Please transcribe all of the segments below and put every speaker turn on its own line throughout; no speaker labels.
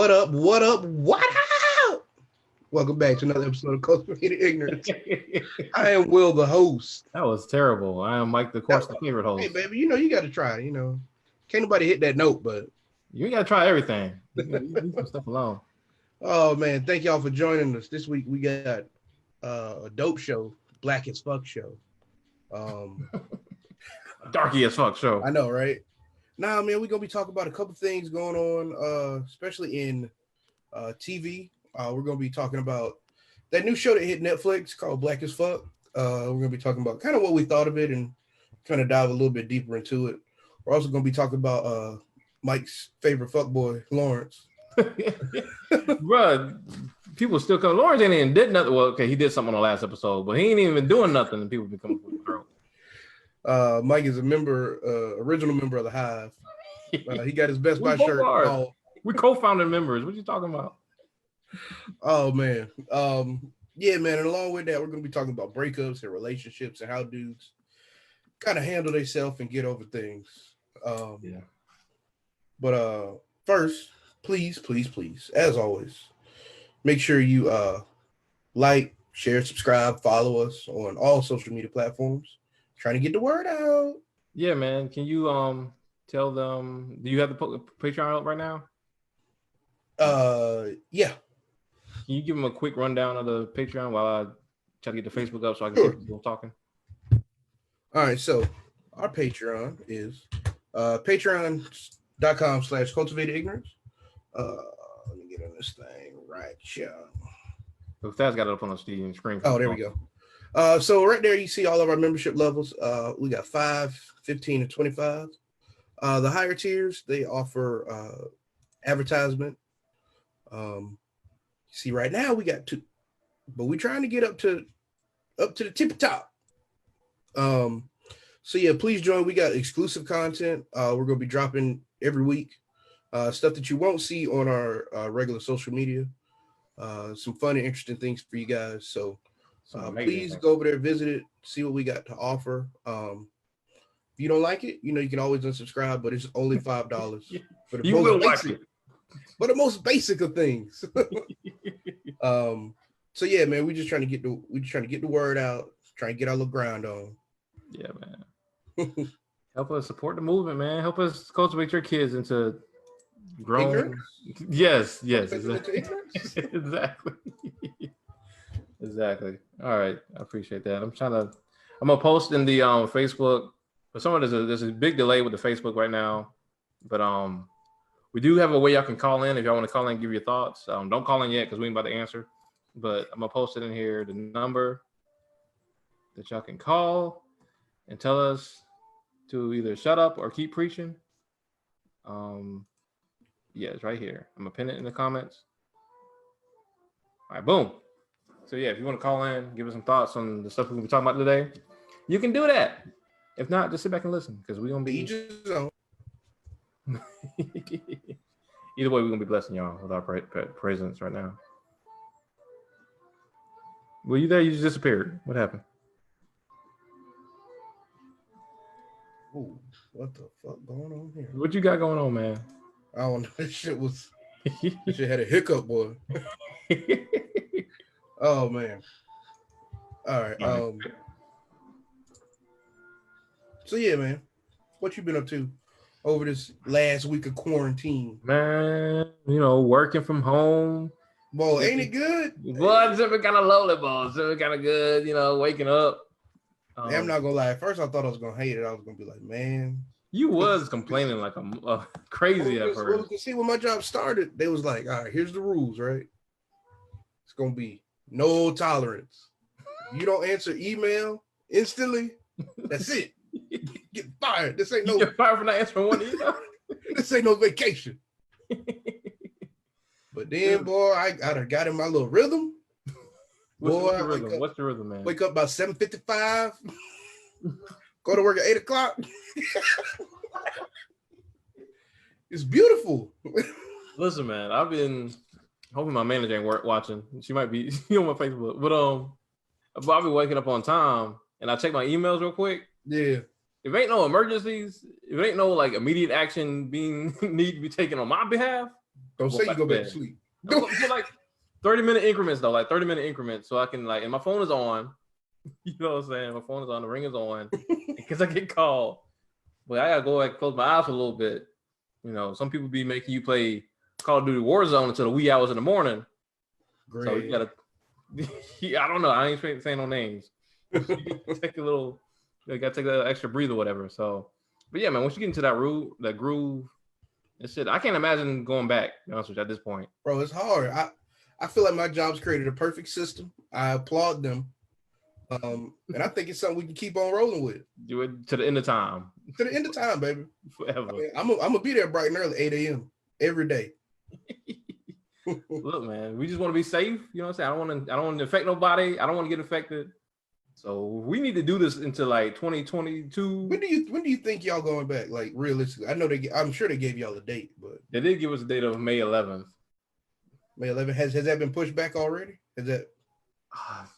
What up? What up? What up? Welcome back to another episode of Cultivated Ignorance. I am Will, the host.
That was terrible. I am Mike, the favorite host.
Hey, baby, you got to try. Can't nobody hit that note, but
you got to try everything. You leave some stuff alone.
Oh man, thank y'all for joining us. This week we got a dope show, Black as Fuck show.
Darky as fuck show.
I know, right? Nah, man, we're gonna be talking about a couple things going on, especially in TV. We're gonna be talking about that new show that hit Netflix called Black as Fuck. We're gonna be talking about kind of what we thought of it and kind of dive a little bit deeper into it. We're also gonna be talking about Mike's favorite fuckboy, Lawrence.
Bruh, people still come. Lawrence ain't even did nothing. Well, okay, he did something on the last episode, but he ain't even doing nothing, and people be coming for the throat.
Mike is a original member of the Hive. He got his Best Buy shirt.
We co-founding members. What you talking about?
Oh man, yeah, man. And along with that, we're gonna be talking about breakups and relationships and how dudes kind of handle themselves and get over things.
Yeah.
But first, please, as always, make sure you like, share, subscribe, follow us on all social media platforms. Trying to get the word out.
Yeah, man. Can you tell them? Do you have the Patreon up right now?
Yeah.
Can you give them a quick rundown of the Patreon while I try to get the Facebook up so I can see people talking?
All right. So our Patreon is patreon.com/cultivated ignorance. Let me get on this thing right here.
So Thad's got it up on the screen.
Oh, there we go. So right there, you see all of our membership levels. We got 5, 15, and 25. The higher tiers, they offer advertisement. See, right now we got 2, but we're trying to get up to the tip top. So yeah, please join. We got exclusive content. We're gonna be dropping every week. Stuff that you won't see on our regular social media. Some fun and interesting things for you guys. So please go over there, visit it, see what we got to offer. If you don't like it, you can always unsubscribe, but it's only $5 for the most basic of things. So yeah, man, we're just trying to get the word out, trying to get our little grind on.
Yeah, man. Help us support the movement, man. Help us cultivate your kids into grown.
Ignorance?
Yes, exactly. Exactly. All right, I appreciate that. I'm gonna post in the Facebook. For some of there's a big delay with the Facebook right now, but we do have a way y'all can call in if y'all want to call in and give your thoughts. Don't call in yet because we ain't about to answer, but I'm gonna post it in here, the number that y'all can call and tell us to either shut up or keep preaching. Yeah, it's right here. I'm gonna pin it in the comments. All right, boom. So yeah, if you want to call in, give us some thoughts on the stuff we're gonna be talking about today, you can do that. If not, just sit back and listen because we're gonna be either way, we're gonna be blessing y'all with our presence right now. Were you there? You just disappeared. What happened?
Ooh, what the fuck going on here?
What you got going on, man?
I don't know. This shit had a hiccup, boy. Oh man. All right. So yeah, man. What you been up to over this last week of quarantine?
Man, working from home.
Boy, ain't it good?
Boy, it's been kind of lonely, boy. It's been kind of good, waking up.
I'm not gonna lie. At first, I thought I was gonna hate it. I was gonna be like, man.
You was complaining like a crazy at first.
Well, you see, when my job started, they was like, all right, here's the rules, right? It's gonna be no tolerance. If you don't answer email instantly, that's it. Get fired. This ain't
you get fired for not answering one email.
This ain't no vacation. But then, boy, I got in my little rhythm.
What's the rhythm, man?
Wake up about 7:55. Go to work at 8 o'clock. It's beautiful.
Listen, man, I've been hoping my manager ain't watching. She might be on my Facebook, but I'll be waking up on time and I check my emails real quick.
Yeah.
If ain't no emergencies, if ain't no like immediate action need to be taken on my behalf,
Don't say you go back to sleep.
For like 30-minute increments though, like 30-minute increments, so I can like, and my phone is on. You know what I'm saying? My phone is on, the ring is on, because I get called. But I gotta go like close my eyes for a little bit. You know, some people be making you play Call of Duty Warzone until the wee hours in the morning. Great. So you gotta. I don't know. I ain't saying no names. Take a little. You gotta take an extra breather, or whatever. So, but yeah, man. Once you get into that groove, and shit, I can't imagine going back. To be honest with you, at this point,
bro, it's hard. I feel like my job's created a perfect system. I applaud them. And I think it's something we can keep on rolling with.
Do it to the end of time.
To the end of time, baby.
Forever.
I'm gonna be there bright and early, 8 a.m. every day.
Look, man, we just want to be safe. You know what I'm saying? I don't want to affect nobody. I don't want to get infected. So we need to do this into like 2022.
When do you think y'all going back? Like realistically, I know I'm sure they gave y'all a date, but
they did give us a date of May 11th.
May 11th. Has that been pushed back already? Is that?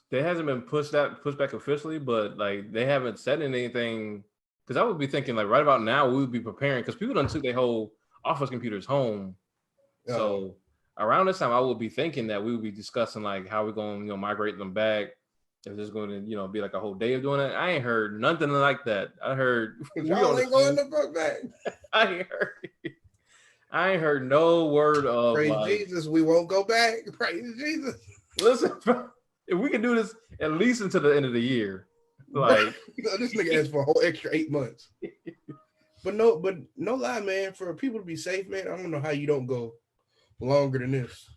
There hasn't been pushed back officially, but like they haven't said anything. Because I would be thinking like right about now we would be preparing, because people done took their whole office computers home. So around this time I would be thinking that we would be discussing like how we're going to migrate them back. If there's going to be like a whole day of doing it. I ain't heard nothing like that. I heard
y'all ain't going the fuck back.
I ain't heard no word of
praise Jesus. We won't go back. Praise Jesus.
Listen, bro, if we can do this at least until the end of the year, like
this nigga asked for a whole extra 8 months. But no lie, man. For people to be safe, man, I don't know how you don't go longer than this.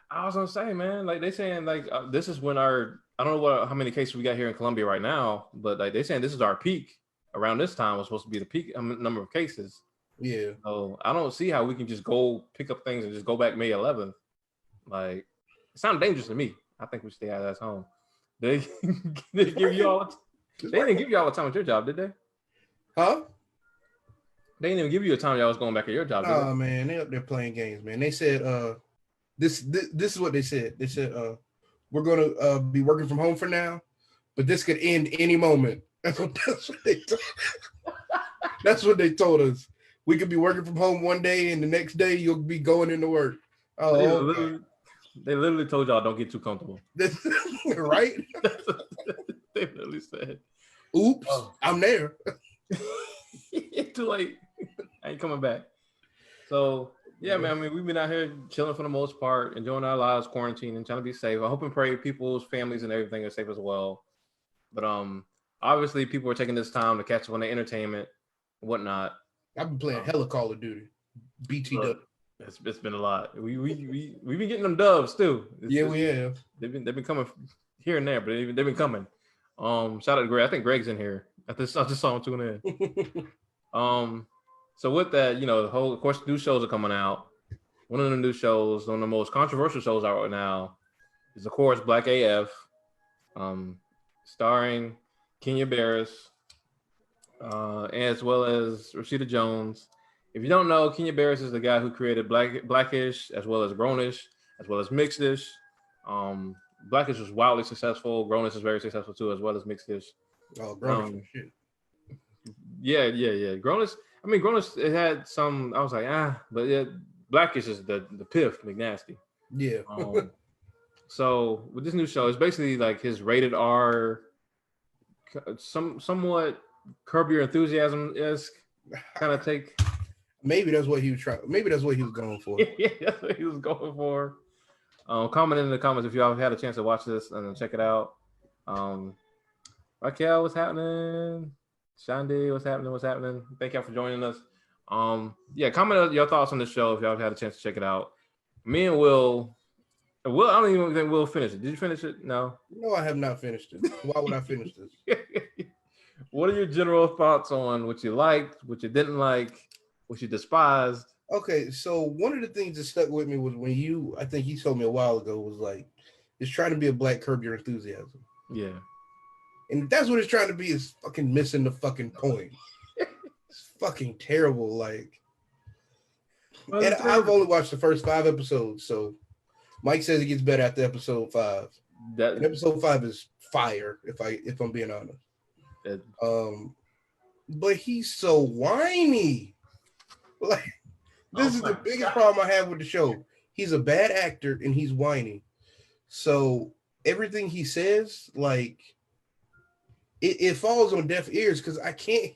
I was gonna say, man, like they saying like this is when I don't know how many cases we got here in Colombia right now, but like they saying this is our peak. Around this time was supposed to be the peak number of cases.
Yeah.
So I don't see how we can just go pick up things and just go back May 11th. Like it sounds dangerous to me. I think we stay out of that home. They give you all. They didn't give you all the time at your job, did they?
Huh?
They didn't even give you a time y'all was going back at your job.
Oh man, they up there playing games, man. They said this is what they said. They said we're gonna be working from home for now, but this could end any moment. That's what they told us. We could be working from home one day, and the next day you'll be going into work. Oh,
they literally told y'all don't get too comfortable.
Right?
They literally said,
"Oops, I'm there."
Too late. I ain't coming back. So yeah, man. I mean, we've been out here chilling for the most part, enjoying our lives, quarantine, and trying to be safe. I hope and pray people's families and everything are safe as well. But obviously, people are taking this time to catch up on their entertainment and whatnot.
I've been playing hella Call of Duty, BTW.
It's been a lot. We've been getting them dubs too.
We have.
They've been coming here and there, but they've been coming. Shout out to Greg. I think Greg's in here. I just saw him tune in. So with that, of course, new shows are coming out. One of the new shows, one of the most controversial shows out right now, is of course Black AF, starring Kenya Barris, as well as Rashida Jones. If you don't know, Kenya Barris is the guy who created Blackish, as well as Grownish, as well as Mixedish. Blackish was wildly successful. Grownish is very successful too, as well as Mixedish.
Oh, Grownish shit.
Yeah. Grownish. I mean, Grownish, it had some. I was like, but yeah, Blackish is the piff, McNasty.
Yeah.
So with this new show, it's basically like his rated R, somewhat Curb Your Enthusiasm-esque kind of take.
Maybe that's what he was trying. Maybe that's what he was going for.
Yeah, that's what he was going for. Comment in the comments if y'all had a chance to watch this and check it out. Raquel, what's happening? Shandy, what's happening? Thank y'all for joining us. Comment your thoughts on the show if y'all had a chance to check it out. Me and Will, I don't even think Will finished it. Did you finish it? No,
I have not finished it. Why would I finish this?
What are your general thoughts on what you liked, what you didn't like, what you despised?
Okay, so one of the things that stuck with me was when I think you told me a while ago, was like, it's trying to be a black Curb Your Enthusiasm.
Yeah.
And if that's what it's trying to be, is fucking missing the fucking point. It's fucking terrible. Like, and I've only watched the first 5 episodes, so Mike says it gets better after episode 5. And episode 5 is fire, if I'm being honest. But he's so whiny. Like, This is the biggest problem I have with the show. He's a bad actor and he's whiny. So everything he says, like, it falls on deaf ears because I can't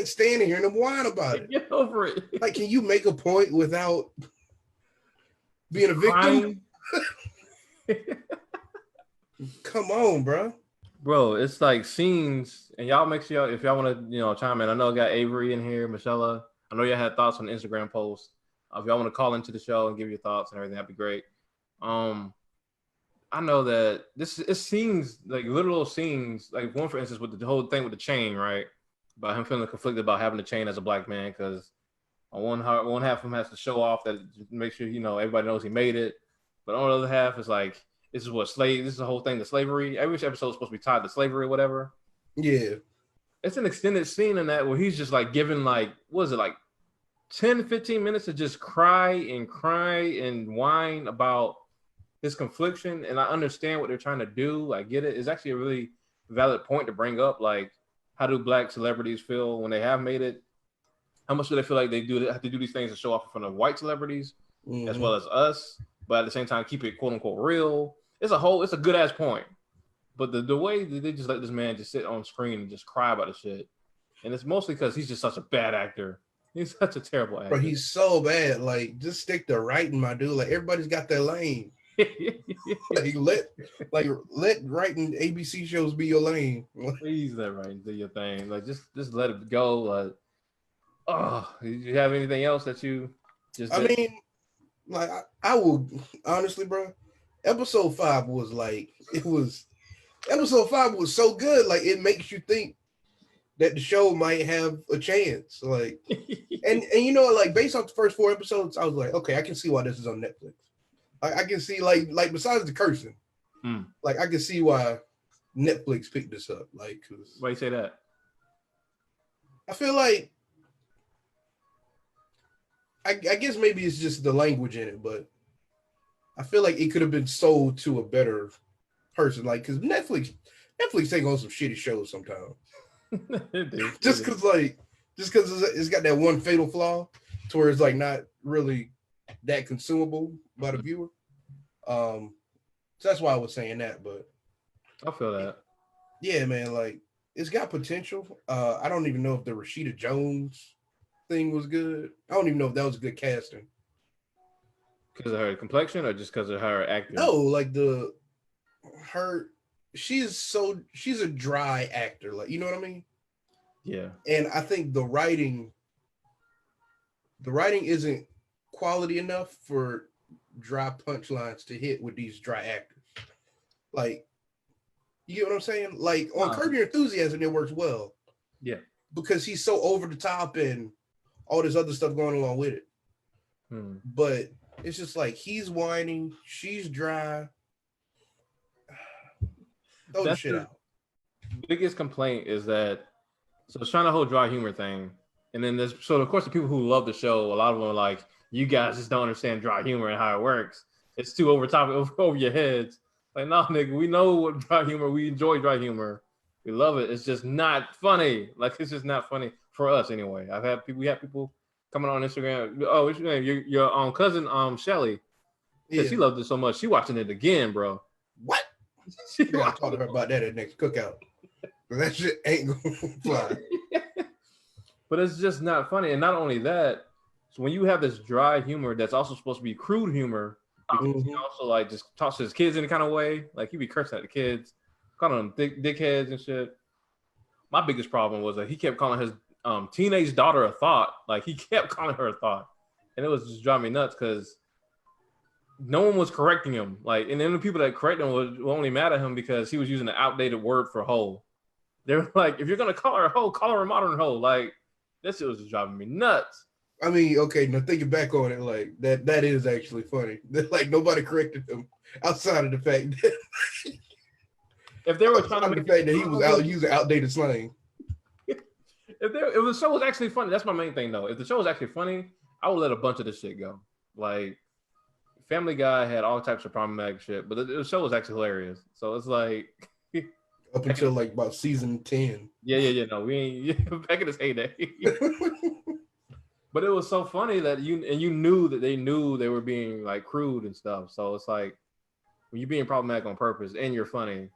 stand here and I'm whine about it.
Get over it.
Like, can you make a point without being a victim? Come on, bro.
Bro, it's like scenes, and y'all make sure if y'all want to, chime in. I know I got Avery in here, Michelle. I know y'all had thoughts on the Instagram post. If y'all want to call into the show and give your thoughts and everything, that'd be great. I know that it seems like literal scenes, like one for instance with the whole thing with the chain, right? About him feeling conflicted about having the chain as a black man, because on one half of him has to show off that make sure everybody knows he made it, but on the other half is like this is the whole thing, the slavery. Every episode is supposed to be tied to slavery or whatever.
Yeah.
It's an extended scene in that where he's just like giving like, what is it, like 10, 15 minutes to just cry and whine about his confliction. And I understand what they're trying to do. I get it. It's actually a really valid point to bring up. Like, how do black celebrities feel when they have made it? How much do they feel like they have to do these things to show off in front of white celebrities as well as us, but at the same time keep it quote unquote real? It's a good ass point. But the way that they just let this man just sit on screen and just cry about the shit, and it's mostly because he's just such a bad actor. He's such a terrible actor.
Bro, he's so bad. Like, just stick to writing, my dude. Like, everybody's got their lane. let writing ABC shows be your lane.
Please let writing do your thing. Like, just let it go. Like, do you have anything else that you just?
I mean, like, I will honestly, bro. Episode 5 was like, Episode 5 was so good. Like, it makes you think that the show might have a chance. Like, and like, based off the first 4 episodes, I was like, okay, I can see why this is on Netflix. I can see like besides the cursing, like I can see why Netflix picked this up. Like,
why you say that?
I feel like I guess maybe it's just the language in it, but I feel like it could have been sold to a better person. Like, because Netflix take on some shitty shows sometimes. Just because it's got that one fatal flaw to where it's like not really that consumable by the viewer. So that's why I was saying that. But
I feel that.
Yeah, man. Like, it's got potential. I don't even know if the Rashida Jones thing was good. I don't even know if that was good casting.
Because of her complexion or just because of her acting?
No, like she's a dry actor. Like, you know what I mean?
Yeah.
And I think the writing isn't quality enough for dry punchlines to hit with these dry actors. Like, you get what I'm saying? Like, on Curb Your Enthusiasm, it works well.
Yeah.
Because he's so over the top and all this other stuff going along with it. But it's just like he's whining, she's dry. Throw the shit out.
Biggest complaint is that it's trying to hold dry humor thing. And then of course the people who love the show, a lot of them are like, you guys just don't understand dry humor and how it works. It's too over top over your heads. Like, no, nigga, we know what dry humor, we enjoy dry humor. We love it. It's just not funny. Like, it's just not funny for us anyway. We have people coming on Instagram. Oh, what's your name? Your cousin Shelly. Yeah, she loved it so much. She watching it again, bro.
What? You gotta talk to her about that at next cookout. That shit ain't gonna fly.
But it's just not funny. And not only that, so when you have this dry humor that's also supposed to be crude humor, because he also like just talks to his kids in a kind of way. Like, he be cursing at the kids, calling them dickheads and shit. My biggest problem was that he kept calling his teenage daughter a thought. Like, he kept calling her a thought. And it was just driving me nuts because no one was correcting him. Like, and then the people that corrected him were only mad at him because he was using an outdated word for hoe. They were like, if you're gonna call her a hoe, call her a modern hoe. Like, this shit was just driving me nuts.
I mean, okay, now thinking back on it, like that is actually funny. Like, nobody corrected him outside of the fact that
if they were trying to
make the fact that he was out using outdated slang.
If the show was actually funny, that's my main thing though. If the show was actually funny, I would let a bunch of this shit go. Like, Family Guy had all types of problematic shit, but the show was actually hilarious. So it's like
up until like about season 10.
Yeah. No, we ain't back in this heyday. But it was so funny that you knew that they knew they were being like crude and stuff. So it's like when you're being problematic on purpose and you're funny,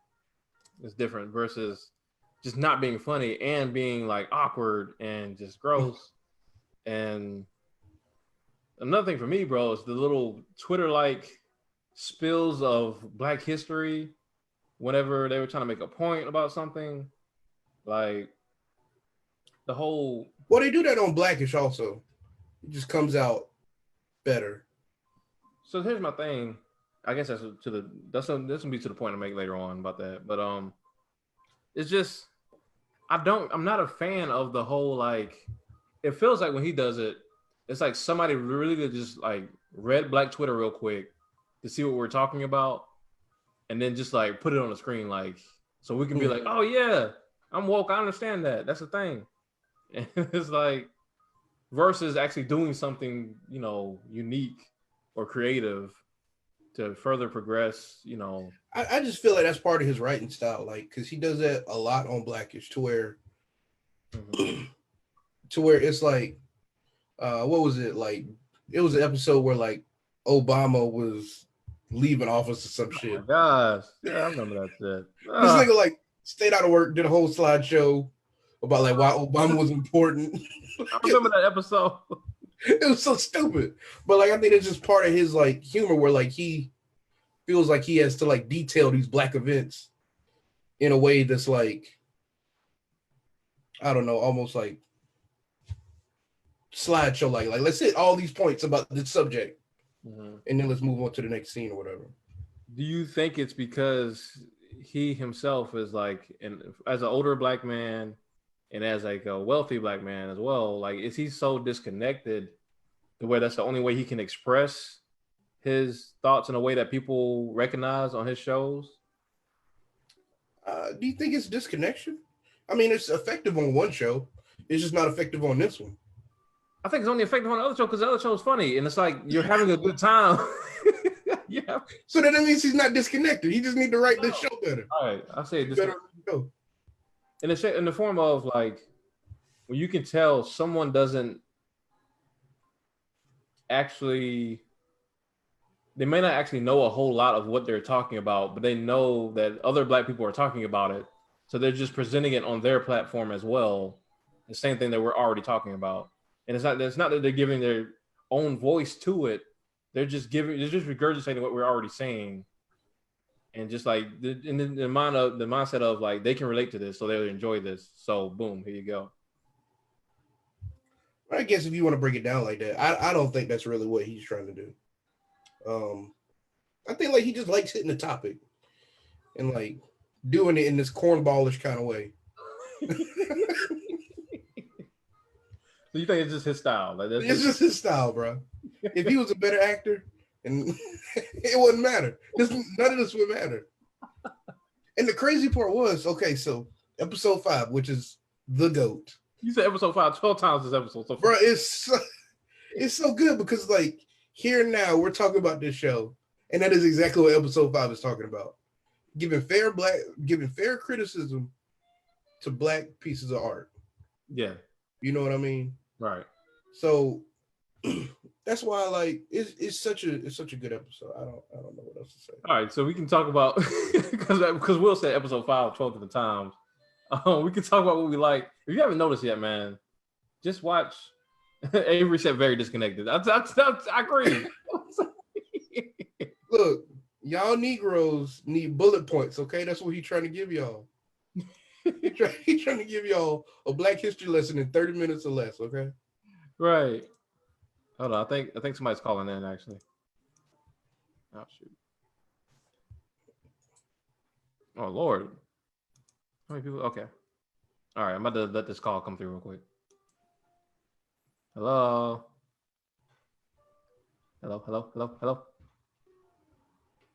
it's different versus just not being funny and being like awkward and just gross. And another thing for me, bro, is the little Twitter like spills of Black history whenever they were trying to make a point about something. Like the whole.
Well, they do that on Blackish also. It just comes out better.
So here's my thing. I guess that's gonna be to the point I make later on about that. But it's just I'm not a fan of the whole like. It feels like when he does it, it's like somebody really just like read Black Twitter real quick to see what we're talking about, and then just like put it on the screen, like so we can be like, oh yeah, I'm woke. I understand that. That's the thing. And it's like versus actually doing something, you know, unique or creative to further progress, you know.
I just feel like that's part of his writing style, like because he does that a lot on Blackish, to where it's like, what was it like? It was an episode where like Obama was leaving office or some shit.
Oh my gosh, yeah, I remember that shit.
This nigga like stayed out of work, did a whole slideshow about like why Obama was important.
I remember that episode.
It was so stupid, but like I think it's just part of his like humor, where like he feels like he has to like detail these Black events in a way that's like, I don't know, almost like slideshow, like let's hit all these points about this subject, and then let's move on to the next scene or whatever.
Do you think it's because he himself is like, as an older Black man and as like a wealthy Black man as well, like is he so disconnected the way that's the only way he can express his thoughts in a way that people recognize on his shows?
Do you think it's disconnection? I mean, it's effective on one show. It's just not effective on this one.
I think it's only effective on the other show because the other show is funny, and it's like you're having a good time. Yeah.
So that means he's not disconnected. He just need to write this show better.
All right, I say this in the form of like when you can tell someone doesn't actually. They may not actually know a whole lot of what they're talking about, but they know that other Black people are talking about it. So they're just presenting it on their platform as well. The same thing that we're already talking about. And it's not that they're giving their own voice to it. They're just regurgitating what we're already saying. And just like the mindset of like, they can relate to this, so they'll enjoy this. So boom, here you go.
I guess if you want to break it down like that, I don't think that's really what he's trying to do. I think like he just likes hitting the topic and like doing it in this cornballish kind of way.
So you think it's just his style? Like
it's just his style, bro. If he was a better actor, and it wouldn't matter. None of this would matter. And the crazy part was, okay, so episode 5, which is the GOAT.
You said episode 5 12 times this episode. So
bro, it's so good because like here and now we're talking about this show, and that is exactly what episode 5 is talking about. Giving fair criticism to Black pieces of art.
Yeah.
You know what I mean?
Right.
So that's why like it's such a good episode. I don't know what else to say.
All right, so we can talk about because Will said episode 5 12 different times. We can talk about what we like. If you haven't noticed yet, man, just watch. Avery said very disconnected. I agree.
Look, y'all Negroes need bullet points, okay? That's what he's trying to give y'all. He's trying to give y'all a Black history lesson in 30 minutes or less, okay?
Right. Hold on, I think somebody's calling in actually. Oh shoot. Oh Lord. How many people? Okay. All right, I'm about to let this call come through real quick. Hello. Hello.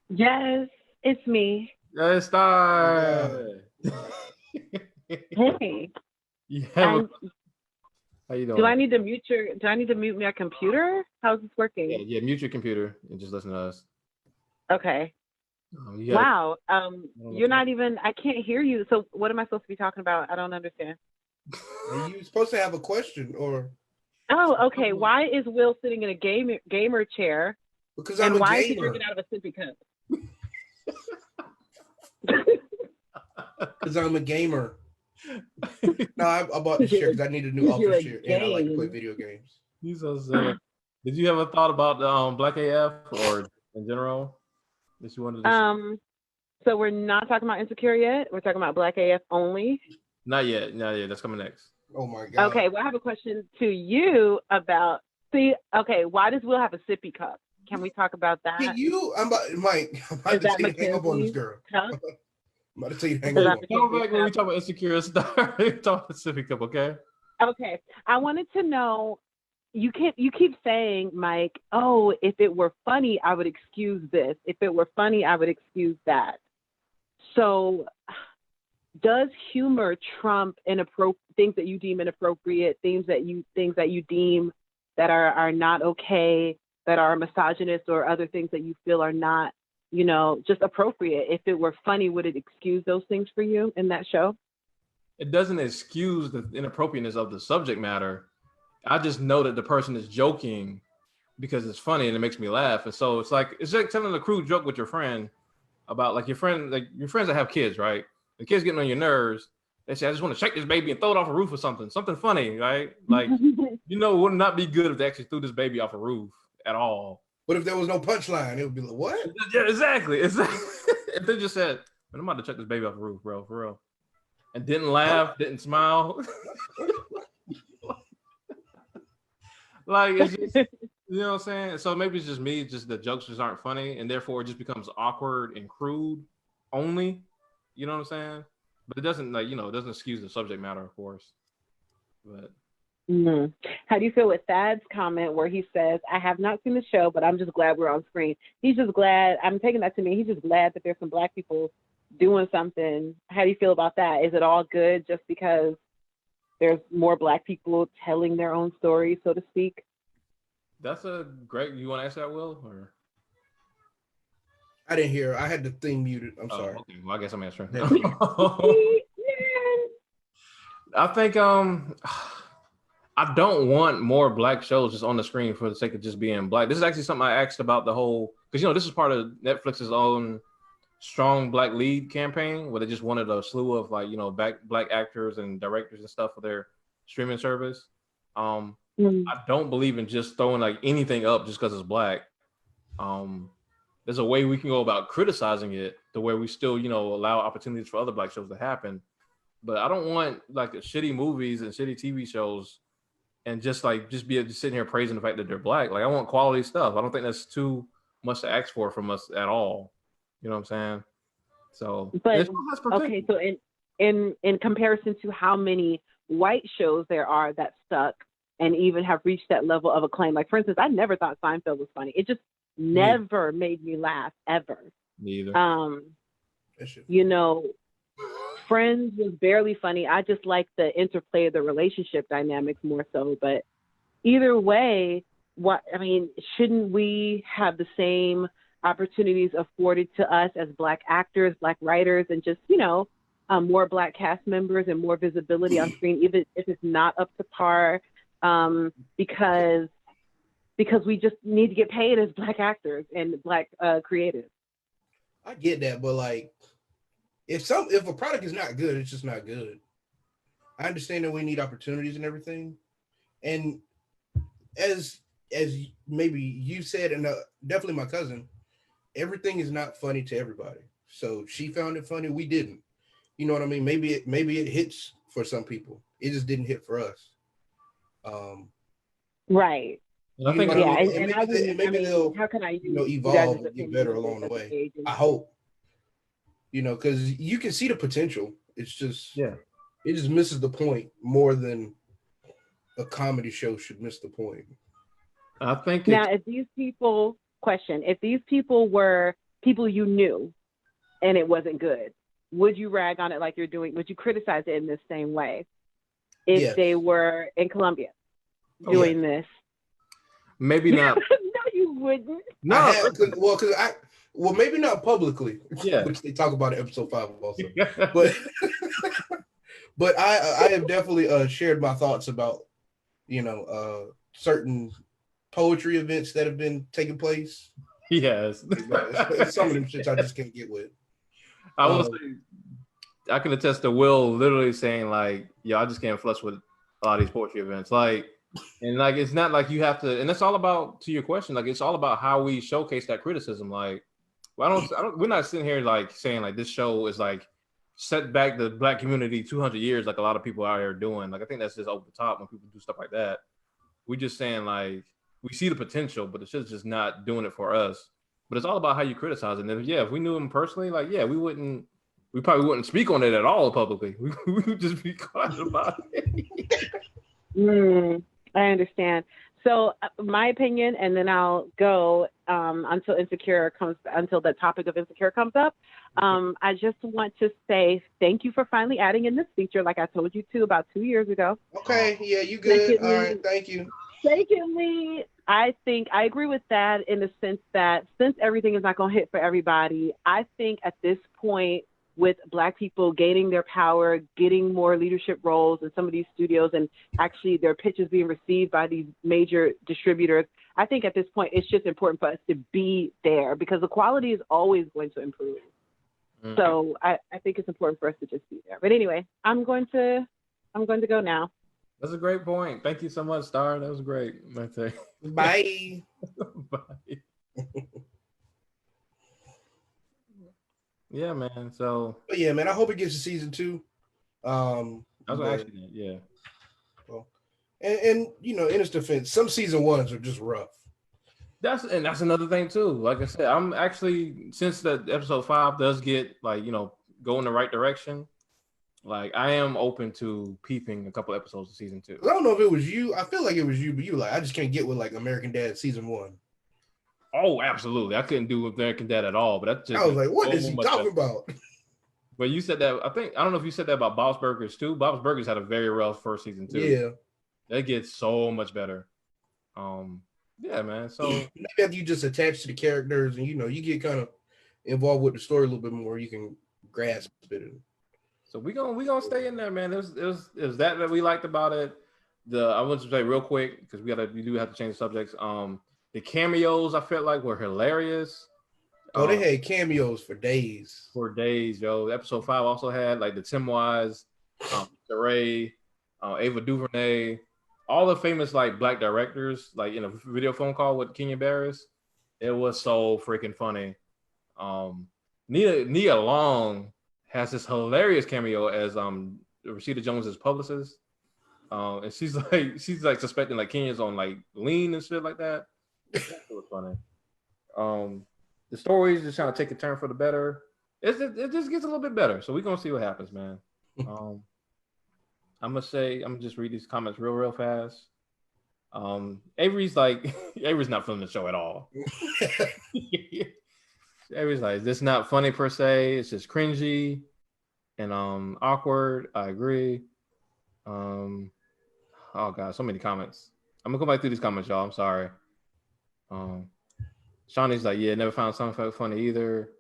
Yes, it's me.
Yes, Star.
Hey.
Yeah.
How
you doing?
Do I need to mute my computer? How's this working?
Yeah, mute your computer and just listen to us.
Okay. Wow. You're not even. I can't hear you. So what am I supposed to be talking about? I don't understand.
Are you supposed to have a question or?
Oh, okay. Why is Will sitting in a gamer chair?
Because I'm a
why
gamer.
is he drinking out of a sippy cup?
Because I'm a gamer. No, I bought this chair because I need a new office chair and I like to play video games.
He's so silly. Did you ever thought about Black AF or in general? That you wanted to
So we're not talking about Insecure yet. We're talking about Black AF only.
Not yet. That's coming next.
Oh my God.
Okay, well I have a question to you about. Why does Will have a sippy cup? Can we talk about that?
Can you? I'm about to tell you to hang up on this girl. I'm about to tell you to hang up.
Come back when we talk about Insecure stuff. Talk about Pacific Cup, okay?
Okay. I wanted to know. You keep saying, Mike, oh, if it were funny, I would excuse this. If it were funny, I would excuse that. So does humor trump things that you deem inappropriate, things that you deem that are not okay, that are misogynist, or other things that you feel are not, just appropriate? If it were funny, would it excuse those things for you in that show?
It doesn't excuse the inappropriateness of the subject matter. I just know that the person is joking because it's funny and it makes me laugh. And so it's like telling a crude joke with your friend about your friends that have kids, right? The kids getting on your nerves. They say, I just want to shake this baby and throw it off a roof or something funny, right? Like, it would not be good if they actually threw this baby off a roof at all.
But if there was no punchline, it would be like, what?
Yeah, exactly. If they just said, man, I'm about to check this baby off a roof, bro, for real. And didn't laugh, didn't smile. Like, it's just, you know what I'm saying? So maybe it's just me, just the jokes just aren't funny, and therefore it just becomes awkward and crude only. You know what I'm saying? But it doesn't, it doesn't excuse the subject matter, of course. But
How do you feel with Thad's comment where he says, I have not seen the show, but I'm just glad we're on screen? He's just glad, I'm taking that to mean he's just glad that there's some Black people doing something. How do you feel about that? Is it all good just because there's more Black people telling their own stories, so to speak?
That's a great. You want to answer that, Will? Or
I didn't hear. I had the thing muted. I'm sorry.
Okay. Well, I guess I'm answering. I think I don't want more Black shows just on the screen for the sake of just being Black. This is actually something I asked about the whole, because this is part of Netflix's own strong Black lead campaign, where they just wanted a slew of Black actors and directors and stuff for their streaming service. I don't believe in just throwing anything up just because it's Black. There's a way we can go about criticizing it to where we still allow opportunities for other Black shows to happen. But I don't want shitty movies and shitty TV shows and just sitting here praising the fact that they're Black. I want quality stuff. I don't think that's too much to ask for from us at all. You know what I'm saying? So,
but okay, so in comparison to how many white shows there are that stuck and even have reached that level of acclaim, like for instance, I never thought Seinfeld was funny. It just never made me laugh ever.
Neither.
Friends was barely funny. I just like the interplay of the relationship dynamics more so. But either way, shouldn't we have the same opportunities afforded to us as Black actors, Black writers, and just, more Black cast members and more visibility on screen, even if it's not up to par, because we just need to get paid as Black actors and Black creatives.
I get that, but if a product is not good, it's just not good. I understand that we need opportunities and everything, and as maybe you said, and definitely my cousin, everything is not funny to everybody. So she found it funny, we didn't. You know what I mean? Maybe it hits for some people. It just didn't hit for us.
Right.
I think
maybe they'll
how can I
evolve and get better along the way. I hope. Because you can see the potential. It's just it just misses the point more than a comedy show should miss the point.
I think
now if these people were people you knew and it wasn't good, would you rag on it like you're doing? Would you criticize it in the same way if they were in Colombia doing this? Maybe not. No, you wouldn't.
No,
well, maybe not publicly.
Yeah,
which they talk about in episode 5 also. But I have definitely shared my thoughts about certain poetry events that have been taking place.
Yes.
Some of them shits I just can't get with.
I will say, I can attest to Will literally saying like, "Yo, I just can't flush with a lot of these poetry events." Like, and like it's not like you have to, and it's all about, to your question, like it's all about how we showcase that criticism. Like, well, I don't. We're not sitting here like saying like this show is like set back the Black community 200 years, like a lot of people out here doing. Like, I think that's just over the top when people do stuff like that. We're just saying like we see the potential, but it's just not doing it for us. But it's all about how you criticize it. And if we knew him personally, like we probably wouldn't speak on it at all publicly. We would just be quiet about
it. I understand. So my opinion, and then I'll go until the topic of Insecure comes up. I just want to say thank you for finally adding in this feature, like I told you to about 2 years ago.
Okay, yeah, you good. All right, thank you.
Secondly, I think I agree with that in the sense that since everything is not going to hit for everybody, I think at this point, with Black people gaining their power, getting more leadership roles in some of these studios, and actually their pitches being received by these major distributors, I think at this point it's just important for us to be there because the quality is always going to improve. Mm-hmm. So I think it's important for us to just be there. But anyway, I'm going to go now.
That's a great point. Thank you so much, Star. That was great.
Bye.
Bye. Yeah, man. So.
But yeah, man. I hope it gets to season 2.
I was actually, yeah.
Well, and you know, in its defense, some season 1s are just rough.
That's another thing too. Like I said, I'm actually, since the episode 5 does get like, you know, go in the right direction. Like, I am open to peeping a couple episodes of season 2.
I don't know if it was you. I feel like it was you, but you were like, I just can't get with like American Dad season 1.
Oh, absolutely. I couldn't do American Dad at all. But that's just,
I was like, what is he talking about?
But you said that, I don't know if you said that about Bob's Burgers too. Bob's Burgers had a very rough first season too.
Yeah.
They get so much better. Yeah, man. So
maybe after you just attach to the characters and, you know, you get kind of involved with the story a little bit more, you can grasp it.
So we gonna stay in there, man. It was that we liked about it. I want to say real quick because we do have to change the subjects. The cameos I felt like were hilarious.
Oh, they had cameos for days.
Yo. Episode 5 also had like the Tim Wise, Ray, Ava DuVernay, all the famous like Black directors, like in a video phone call with Kenya Barris. It was so freaking funny. Nia Long has this hilarious cameo as Rashida Jones's publicist. And she's like suspecting like Kenya's on like lean and shit like that. That was funny. The story's just trying to take a turn for the better. It just gets a little bit better. So we're gonna see what happens, man. I'm gonna just read these comments real fast. Avery's not feeling the show at all. Avery's like, this not funny per se, it's just cringy and awkward. I agree. Oh god, so many comments. I'm gonna go back through these comments, y'all. I'm sorry. Shawnee's like, yeah, never found Seinfeld funny either.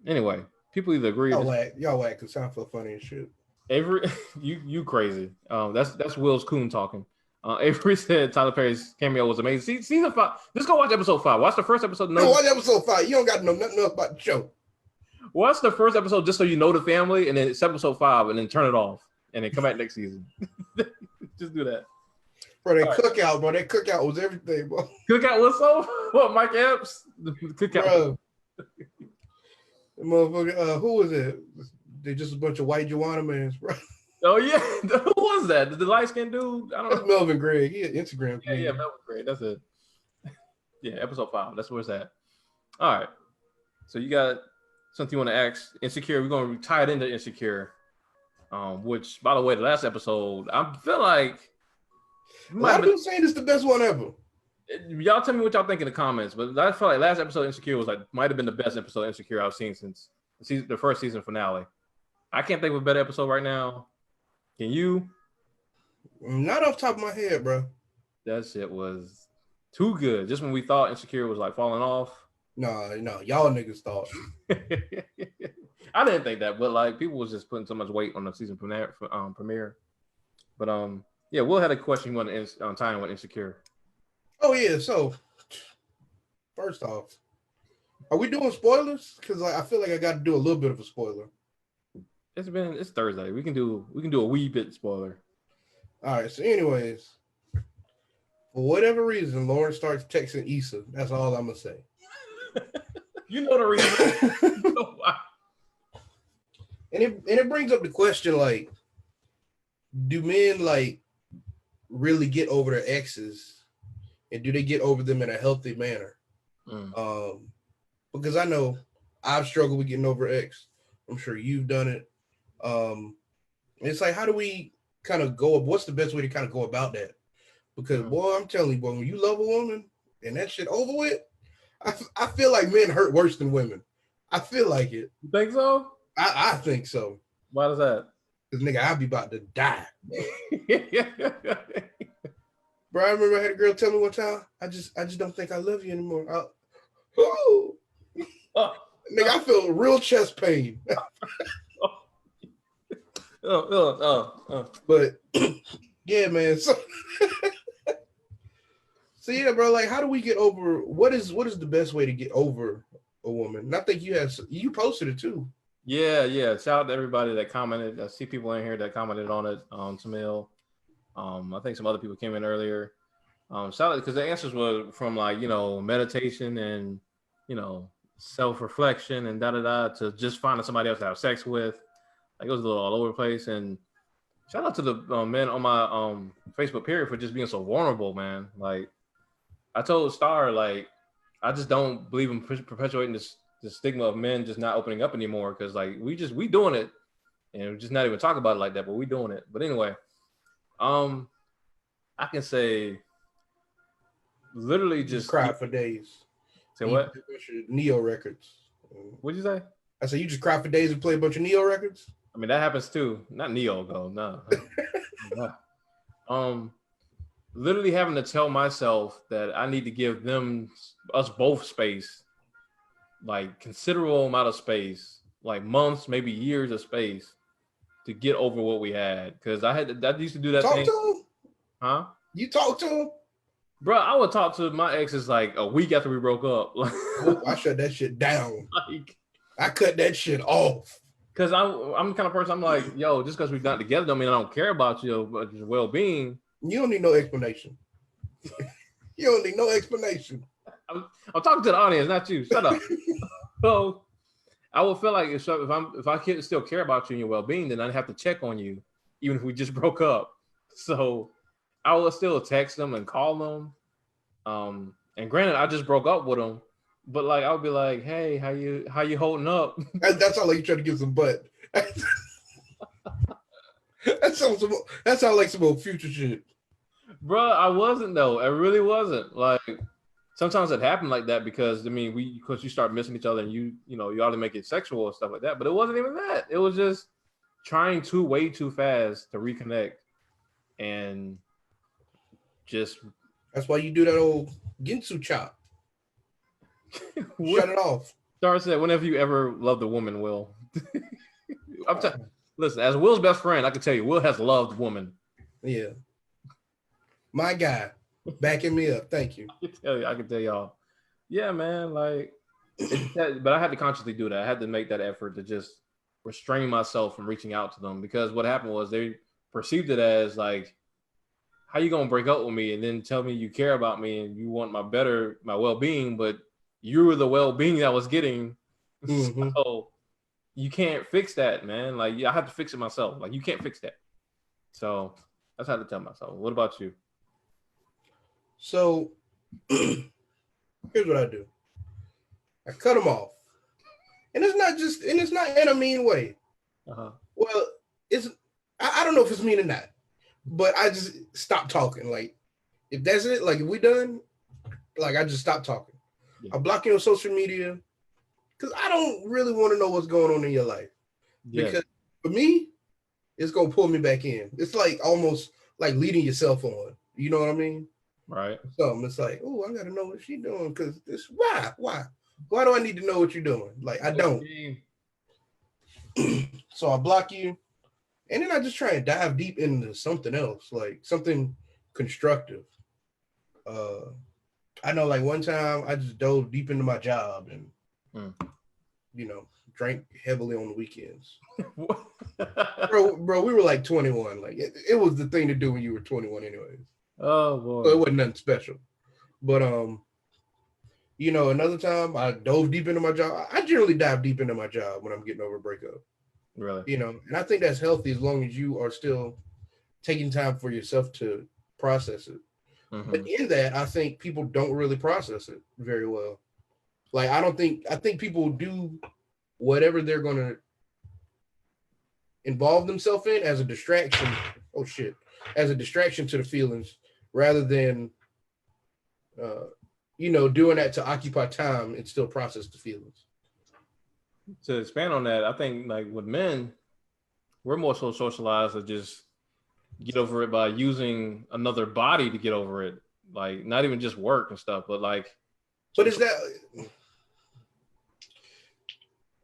Anyway, people either agree.
Y'all whack because Seinfeld funny and shit.
Avery, you crazy. That's Will's coon talking. Avery said Tyler Perry's cameo was amazing. See, season 5. Just go watch episode 5. Watch the first episode.
No, watch episode 5. You don't got to know nothing else about the show.
Watch the first episode just so you know the family, and then it's episode 5, and then turn it off, and then come back next season. Just do that.
Bro, that cookout, bro. That cookout was everything, bro.
Cookout was so what? Mike Epps? The cookout.
Bro. Motherfucker, who was it? They just a bunch of white Joanna mans, bro.
Oh yeah, who was that? The light skinned dude? I don't know.
Melvin Gregg. He had Instagram.
Yeah, Melvin Gregg. That's it. Yeah, episode 5. That's where it's at. All right. So you got something you want to ask? Insecure. We're gonna tie it into Insecure. Which, by the way, the last episode, I feel like
a lot of people saying it's the best one ever.
Y'all tell me what y'all think in the comments. But I feel like last episode Insecure was like might have been the best episode of Insecure I've seen since the first season finale. I can't think of a better episode right now. Can you?
Not off the top of my head, bro.
That shit was too good. Just when we thought Insecure was like falling off.
No, y'all niggas thought.
I didn't think that, but like people was just putting so much weight on the season premiere. But Yeah, Will had a question on time with insecure.
Oh yeah. So first off, are we doing spoilers? Because I feel like I got to do a little bit of a spoiler.
It's Thursday. We can do a wee bit spoiler.
All right. So, anyways, for whatever reason, Lauren starts texting Issa. That's all I'm gonna say.
You know the reason. You know why.
And it brings up the question, like, do men like really get over their exes, and do they get over them in a healthy manner? Because I know I've struggled with getting over ex. I'm sure you've done it. It's like, how do we kind of go? What's the best way to kind of go about that? Because boy, I'm telling you, boy, when you love a woman and that shit over with, I feel like men hurt worse than women. I feel like it.
You think so?
I think so.
Why does that?
Because nigga, I'll be about to die. Bro, I remember I had a girl tell me one time, I just don't think I love you anymore. Nigga, I feel real chest pain. But yeah, man. So yeah, bro. Like, how do we get over? What is the best way to get over a woman? And I think you posted it too.
Yeah. Shout out to everybody that commented. I see people in here that commented on it. Tamil. I think some other people came in earlier. Shout out because the answers were from like meditation and self-reflection and to just finding somebody else to have sex with. Like, it was a little all over the place. And shout out to the men on my Facebook period for just being so vulnerable, man. Like, I told Star, like, I just don't believe in perpetuating the stigma of men just not opening up anymore, because like we doing it and we're just not even talking about it like that, but we doing it. But anyway, I can say literally just
cry for days.
Say what?
Neo records.
What'd you say?
I said you just cry for days and play a bunch of Neo records.
I mean, that happens too. Not Neo though. No. Literally having to tell myself that I need to give us both space, like considerable amount of space, like months, maybe years of space, to get over what we had. Because I used to do that.
Talk
thing.
To him?
Huh?
You talk to him?
Bro, I would talk to my exes like a week after we broke up.
I shut that shit down.
Like,
I cut that shit off.
Because I'm the kind of person, I'm like, yo, just because we've gotten together don't mean I don't care about your well-being.
You don't need no explanation. You don't need no explanation.
I'm talking to the audience, not you. Shut up. So I would feel like if I still care about you and your well-being, then I'd have to check on you, even if we just broke up. So I will still text them and call them. And granted, I just broke up with them, but like I would be like, hey, how you holding up?
That's all like you trying to give some butt. That sounds like some old future shit.
Bro, I wasn't though. I really wasn't. Like, sometimes it happened like that because because you start missing each other and you ought to make it sexual and stuff like that. But it wasn't even that. It was just trying way too fast to reconnect, and just
that's why you do that old Ginsu chop. Shut it off.
Star said, whenever you ever loved a woman, Will. Listen, as Will's best friend, I can tell you, Will has loved woman.
Yeah. My guy, backing me up. Thank you.
I can tell y'all. Yeah, man. Like, but I had to consciously do that. I had to make that effort to just restrain myself from reaching out to them, because what happened was they perceived it as like, how you gonna break up with me and then tell me you care about me and you want my well-being, but you were the well-being I was getting. Mm-hmm. So you can't fix that, man. Like, I have to fix it myself. Like, you can't fix that. So that's how to tell myself. What about you?
So here's what I do. I cut them off. And it's not in a mean way.
Uh-huh.
Well, I don't know if it's mean or not, but I just stop talking. Like, if that's it, like if we done, like I just stop talking. Yeah. I block you on social media because I don't really want to know what's going on in your life. Yeah. Because for me, it's gonna pull me back in. It's like almost like leading yourself on. You know what I mean?
Right.
So it's like, oh, I gotta know what she's doing, because this why do I need to know what you're doing? Like, I don't. So I block you, And then I just try and dive deep into something else, like something constructive. I know like one time I just dove deep into my job and drank heavily on the weekends. bro, we were like 21. Like it was the thing to do when you were 21 anyways.
Oh boy.
So it wasn't nothing special. But another time I dove deep into my job. I generally dive deep into my job when I'm getting over a breakup.
Really?
And I think that's healthy as long as you are still taking time for yourself to process it. Mm-hmm. But in that, I think people don't really process it very well. Like I think people do whatever they're gonna involve themselves in as a distraction. Oh shit. As a distraction to the feelings rather than doing that to occupy time and still process the feelings.
To expand on that, I think like with men, we're more so socialized to just get over it by using another body to get over it. Like not even just work and stuff, but like.
But is that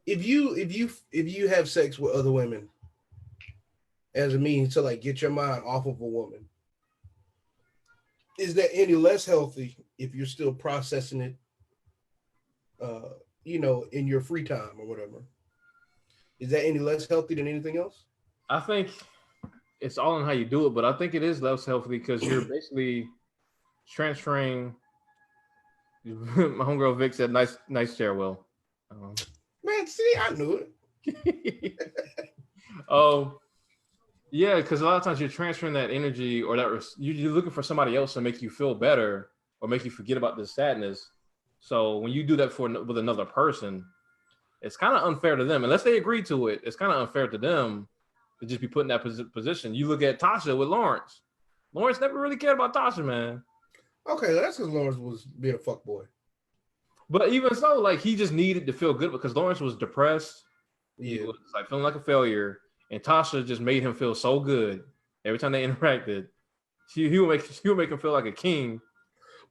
if you have sex with other women as a means to like get your mind off of a woman, is that any less healthy if you're still processing it, in your free time or whatever? Is that any less healthy than anything else?
I think it's all in how you do it, but I think it is less healthy because you're basically transferring. My homegirl Vic said, "Nice chair, Will."
Man, see, I knew it.
Oh, yeah, because a lot of times you're transferring that energy or that you're looking for somebody else to make you feel better or make you forget about this sadness. So when you do that with another person, it's kind of unfair to them. Unless they agree to it, it's kind of unfair to them to just be put in that position. You look at Tasha with Lawrence. Lawrence never really cared about Tasha, man.
Okay, that's because Lawrence was being a fuckboy.
But even so, like he just needed to feel good because Lawrence was depressed.
Yeah.
He was like feeling like a failure. And Tasha just made him feel so good every time they interacted. He would make him feel like a king.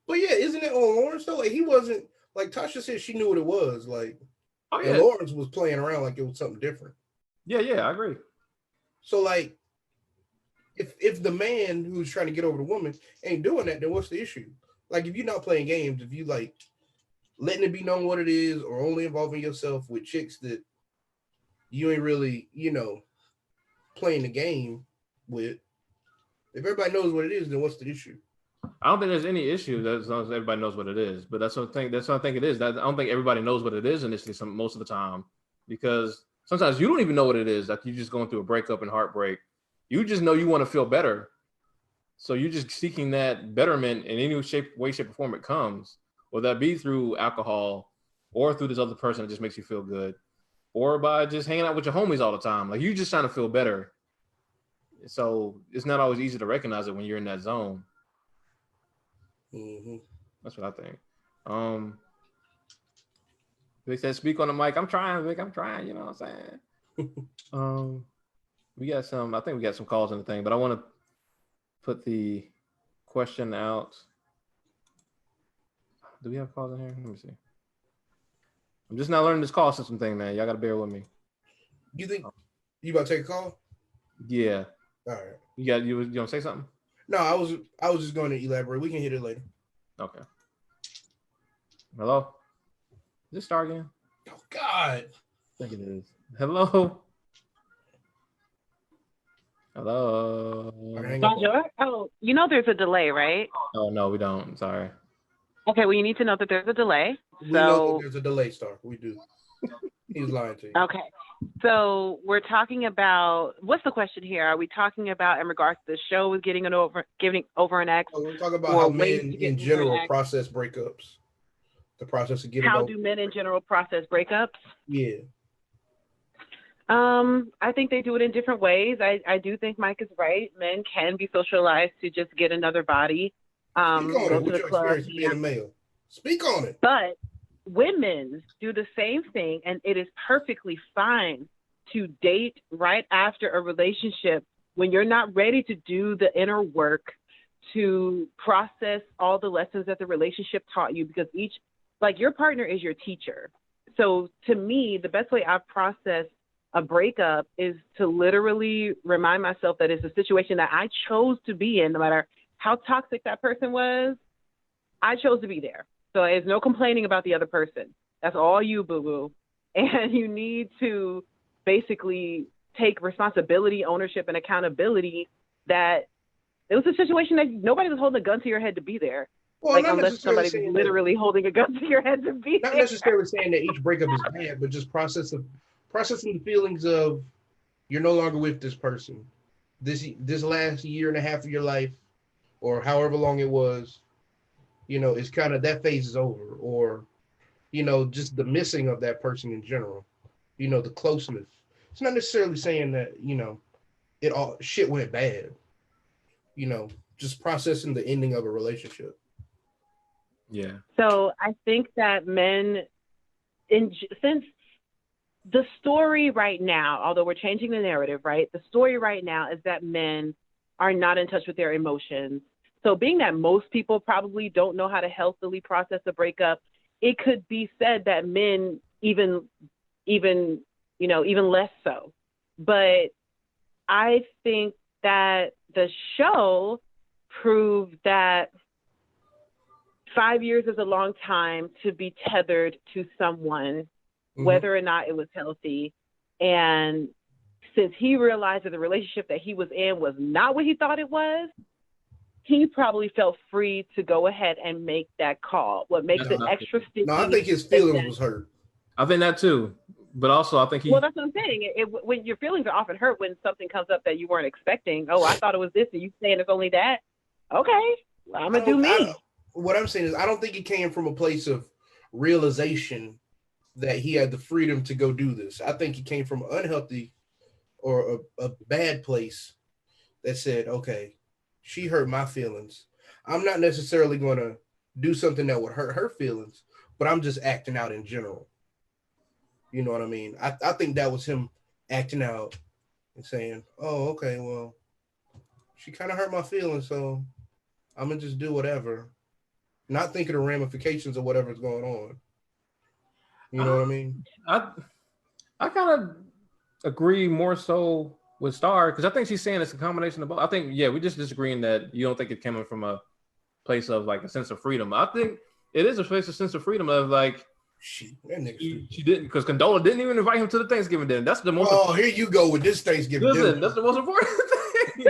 But yeah, isn't it on Lawrence though? Like he wasn't like Tasha said she knew what it was. Like and Lawrence was playing around like it was something different.
Yeah, I agree.
So like if the man who's trying to get over the woman ain't doing that, then what's the issue? Like if you're not playing games, if you like letting it be known what it is or only involving yourself with chicks that you ain't really, playing the game with, if everybody knows what it is, then what's the issue?
I don't think there's any issue as long as everybody knows what it is. But that's what I think it is. I don't think everybody knows what it is initially most of the time because sometimes you don't even know what it is. Like you're just going through a breakup and heartbreak. You just know you want to feel better. So you're just seeking that betterment in any way, shape, or form it comes. Whether that be through alcohol or through this other person that just makes you feel good. Or by just hanging out with your homies all the time. Like you're just trying to feel better. So it's not always easy to recognize it when you're in that zone.
Mm-hmm.
That's what I think. Vic said, speak on the mic. I'm trying, Vic. I'm trying. You know what I'm saying? I think we got some calls in the thing, but I want to put the question out. Do we have calls in here? Let me see. I'm just not learning this call system thing, man. Y'all got to bear with me.
You think you about to take a call?
Yeah.
All right.
You gonna say something?
No, I was just going to elaborate. We can hit it later.
Okay. Hello? Is this Star again?
Oh God.
I think it is. Hello? Hello?
Oh, there's a delay, right?
Oh, no, we don't. Sorry.
Okay, well, you need to know that there's a delay.
We know that there's a delay, Star. We do. He's lying to you.
Okay. So we're talking about, what's the question here? Are we talking about in regards to the show with getting over an ex?
Oh, we're talking about how men in general process breakups. The process of getting over.
How do men in general process breakups?
Yeah.
I think they do it in different ways. I do think Mike is right. Men can be socialized to just get another body.
Speak on it. What's your experience being a male? Speak on it.
But women do the same thing, and it is perfectly fine to date right after a relationship when you're not ready to do the inner work to process all the lessons that the relationship taught you, because your partner is your teacher. So to me, the best way I've processed a breakup is to literally remind myself that it's a situation that I chose to be in, no matter how toxic that person was. I chose to be there. So there's no complaining about the other person. That's all you, boo-boo. And you need to basically take responsibility, ownership, and accountability that it was a situation that nobody was holding a gun to your head to be there.
Well,
like, unless somebody was literally holding a gun to your head to be
not
there.
Not necessarily saying that each breakup is bad, but just processing the feelings of you're no longer with this person. This last year and a half of your life, or however long it was, it's kind of that phase is over, or just the missing of that person in general, the closeness. It's not necessarily saying that, it all shit went bad, just processing the ending of a relationship.
Yeah.
So I think that men, since the story right now, although we're changing the narrative, right? The story right now is that men are not in touch with their emotions. So being that most people probably don't know how to healthily process a breakup, it could be said that men even less so. But I think that the show proved that 5 years is a long time to be tethered to someone, whether or not it was healthy. And since he realized that the relationship that he was in was not what he thought it was, he probably felt free to go ahead and make that call. What makes it extra sticky?
No, I think his feelings was hurt.
I think that too. But also, I think
Well, that's what I'm saying. When your feelings are often hurt when something comes up that you weren't expecting. Oh, I thought it was this, and you saying it's only that. Okay, well, I'm gonna do me.
What I'm saying is, I don't think it came from a place of realization that he had the freedom to go do this. I think it came from an unhealthy or a bad place that said, okay, she hurt my feelings. I'm not necessarily going to do something that would hurt her feelings, but I'm just acting out in general. You know what I mean? I think that was him acting out and saying, oh, okay, well, she kind of hurt my feelings, so I'm going to just do whatever. Not thinking of ramifications of whatever's going on. You know what I mean?
I kind of agree more so with Star, because I think she's saying it's a combination of both. I think, yeah, we're just disagreeing that you don't think it's coming from a place of like a sense of freedom. I think it is a place of sense of freedom of like, she didn't, because Condola didn't even invite him to the Thanksgiving dinner. That's the most.
Oh, here you go with this Thanksgiving dinner.
That's the most important thing.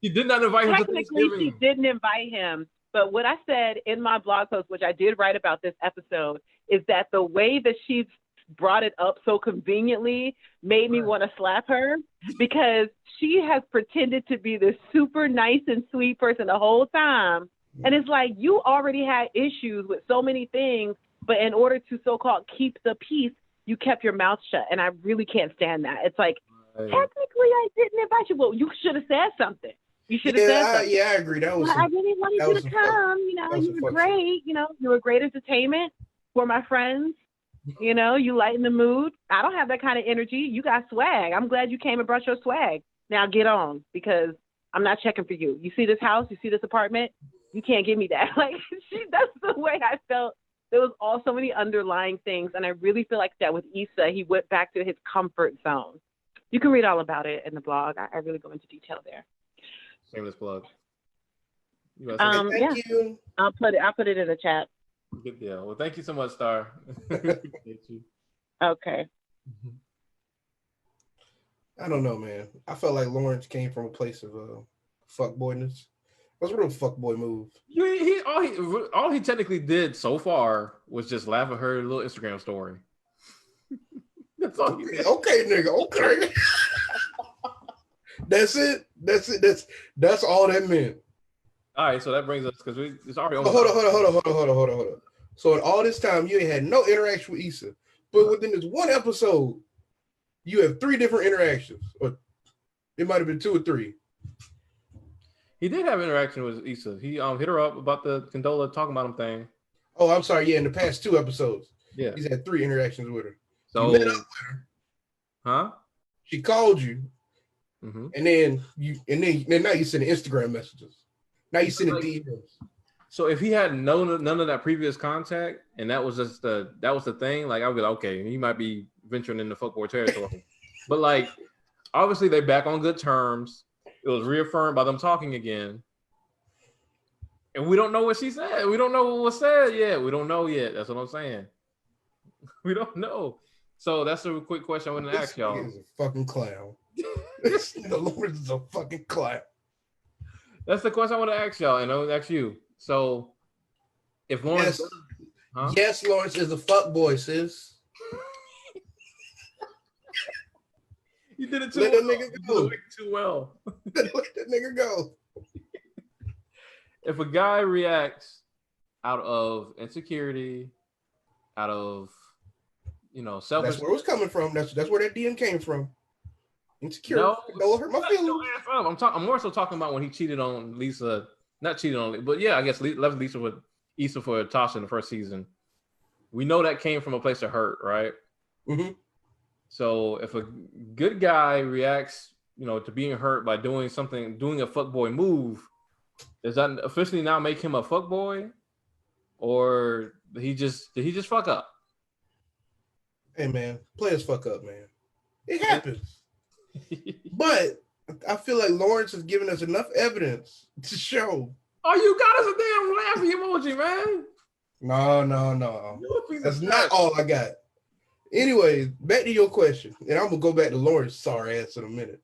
He did not invite him to Thanksgiving.
Technically, she didn't invite him. But what I said in my blog post, which I did write about this episode, is that the way that she brought it up so conveniently made me want to slap her, because she has pretended to be this super nice and sweet person the whole time. And it's like, you already had issues with so many things, but in order to so-called keep the peace, you kept your mouth shut. And I really can't stand that. It's like, technically, I didn't invite you. Well, you should have said something. You should have said something.
Yeah, I agree. That was.
I really wanted you to come. You were great. You were great entertainment for my friends. You lighten the mood. I don't have that kind of energy. You got swag. I'm glad you came and brought your swag. Now get on, because I'm not checking for you. You see this house? You see this apartment? You can't give me that. Like, that's the way I felt. There was so many underlying things. And I really feel like that with Issa, he went back to his comfort zone. You can read all about it in the blog. I really go into detail there.
Shameless plug.
Thank you.
I'll put it in the chat.
Good deal. Well, thank you so much, Star. Appreciate you.
Okay.
I don't know, man. I felt like Lawrence came from a place of fuckboyness. That's a real fuckboy move.
All he technically did so far was just laugh at her little Instagram story. That's all he did.
Okay, nigga. Okay. That's it. That's all that meant.
All right, so that brings us, because it's already over.
Hold on. So in all this time, you ain't had no interaction with Issa, but within this one episode, you have 3 different interactions, or it might have been 2 or 3.
He did have interaction with Issa. He hit her up about the Condola talking about him thing.
Oh, I'm sorry. Yeah, in the past 2 episodes, he's had 3 interactions with her. So you met up with her.
Huh?
She called you, and then now you send Instagram messages. Now you send DMs.
So if he had none of that previous contact, and that was the thing, like I would be like, okay, he might be venturing into fuckboy territory. But like, obviously they're back on good terms. It was reaffirmed by them talking again. And we don't know what she said. We don't know what was said yet. We don't know yet. That's what I'm saying. We don't know. So that's a quick question I want to ask y'all.
This is a fucking clown. The Lord is a fucking clown.
That's the question I want to ask y'all, and I want to ask you. So, if Lawrence,
yes, Lawrence is a fuckboy, sis.
You did it too
Let
well.
that nigga go.
You did it too well.
Let that nigga go.
If a guy reacts out of insecurity, out of selfish,
that's where it was coming from. That's where that DM came from. Insecurity. No, hurt my feelings.
I'm more so talking about when he cheated on Lisa. Not cheated on, but yeah, I guess left Lisa with Issa for Tasha in the first season. We know that came from a place of hurt, right?
Mm-hmm.
So if a good guy reacts, to being hurt by doing a fuckboy move, does that officially now make him a fuckboy, or did he just fuck up?
Hey man, players fuck up, man. It happens. But I feel like Lawrence has given us enough evidence to show.
Oh, you got us a damn laughing emoji, man.
No. That's not all I got. Anyways, back to your question. And I'm going to go back to Lawrence sorry ass in a minute.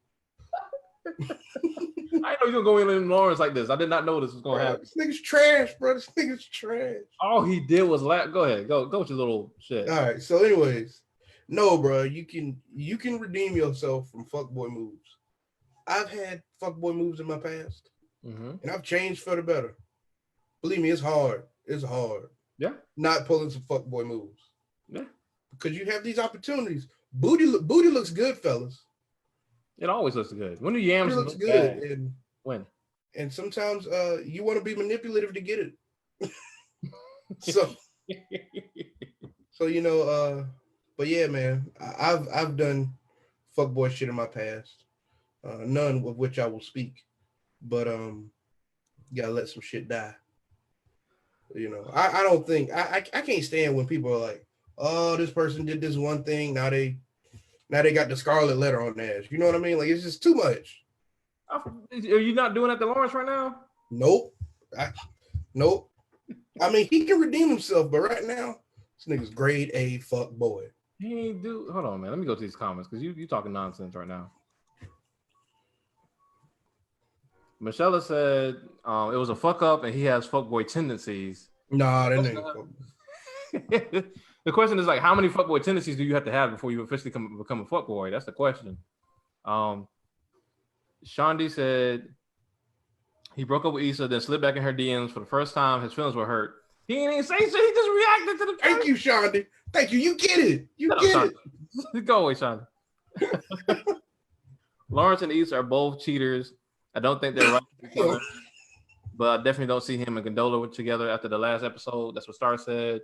I know you're going to go in Lawrence like this. I did not know this was going to happen.
This nigga's trash, bro. This nigga's trash.
All he did was laugh. Go ahead. Go with your little shit.
All right. So anyways, no, bro. You can redeem yourself from fuckboy moves. I've had fuckboy moves in my past.
Mm-hmm.
And I've changed for the better. Believe me, it's hard. It's hard.
Yeah.
Not pulling some fuckboy moves.
Yeah.
Because you have these opportunities. Booty looks good, fellas.
It always looks good. When do yams
looks
look
good?
bad?
And
when?
And sometimes you want to be manipulative to get it. so but yeah, man, I've done fuckboy shit in my past. None of which I will speak. But you gotta let some shit die. I don't think I can't stand when people are like, oh, this person did this one thing, now they got the scarlet letter on their ass. You know what I mean? Like, it's just too much.
Are you not doing that to Lawrence right now?
Nope. Nope. I mean, he can redeem himself, but right now, this nigga's grade A fuck boy.
He ain't do. Hold on, man. Let me go to these comments because you talking nonsense right now. Michelle said it was a fuck up and he has fuckboy tendencies.
Nah, that nigga.
The question is like, how many fuckboy tendencies do you have to have before you officially become a fuckboy? That's the question. Shandi said he broke up with Issa, then slid back in her DMs for the first time. His feelings were hurt. He ain't even say shit. He just reacted to the.
Thank you, Shandi. Thank you. You get it. You get it.
Go away, Shandi. Lawrence and Issa are both cheaters. I don't think they're right with each other, but I definitely don't see him and Gondola together after the last episode. That's what Star said.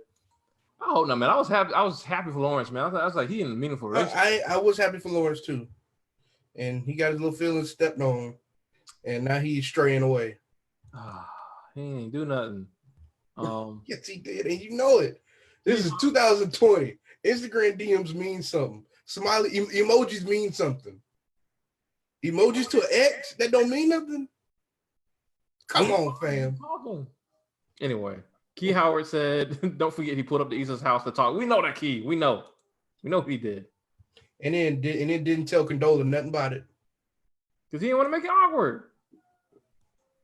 Oh no, man! I was happy for Lawrence, man. I was like, he in a meaningful race.
I was happy for Lawrence too, and he got his little feelings stepped on, and now he's straying away.
He ain't do nothing.
Yes, he did, and you know it. This is 2020. Instagram DMs mean something. Smiley emojis mean something. Emojis to an ex that don't mean nothing. Come on, fam.
Anyway, Key Howard said, "Don't forget he pulled up to Issa's house to talk." We know that Key. We know what he did.
And then didn't tell Condola nothing about it
because he didn't want to make it awkward.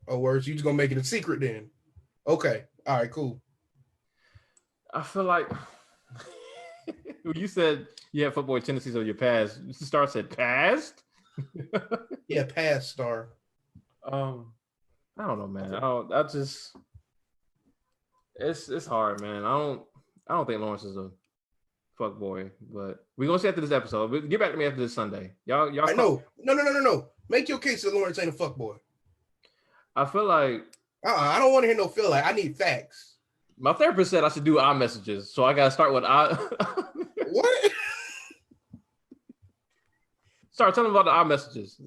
Oh, worse, you just gonna make it a secret then? Okay, all right, cool.
I feel like you said you have fuckboy tendencies of your past. Star said past.
Yeah, past Star.
I don't know, man. It's hard, man. I don't think Lawrence is a fuck boy, but we're gonna see after this episode. But get back to me after this Sunday. Y'all
No. Make your case that Lawrence ain't a fuck boy.
I feel like
I don't want to hear no feel like I need facts.
My therapist said I should do iMessages, so I gotta start with
What?
Start telling me about the iMessages.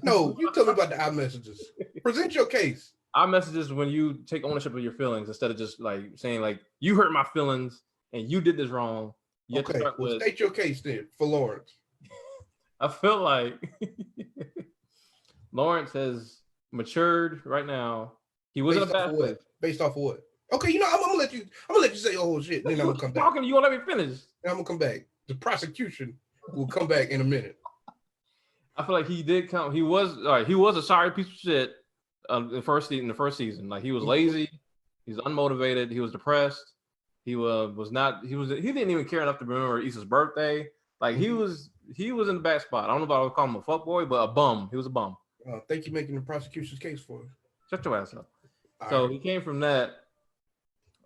No, you tell me about the iMessages. Present your case.
iMessages when you take ownership of your feelings instead of just like saying like you hurt my feelings and you did this wrong You have to start with.
State your case then for Lawrence.
I feel like Lawrence has matured right now. He was in a bad place.
Based off of what? Okay, I'm gonna let you say your whole shit. Then I'm gonna come back.
You won't let me finish.
Then I'm gonna come back. The prosecution will come back in a minute.
I feel like he did come. He was all right. He was a sorry piece of shit in the first season. Like he was lazy. He was unmotivated. He was depressed. He was not. He didn't even care enough to remember Issa's birthday. Like he was in the bad spot. I don't know if I would call him a fuckboy, but a bum. He was a bum.
Thank you for making the prosecution's case for him.
Shut your ass up. So he came from that.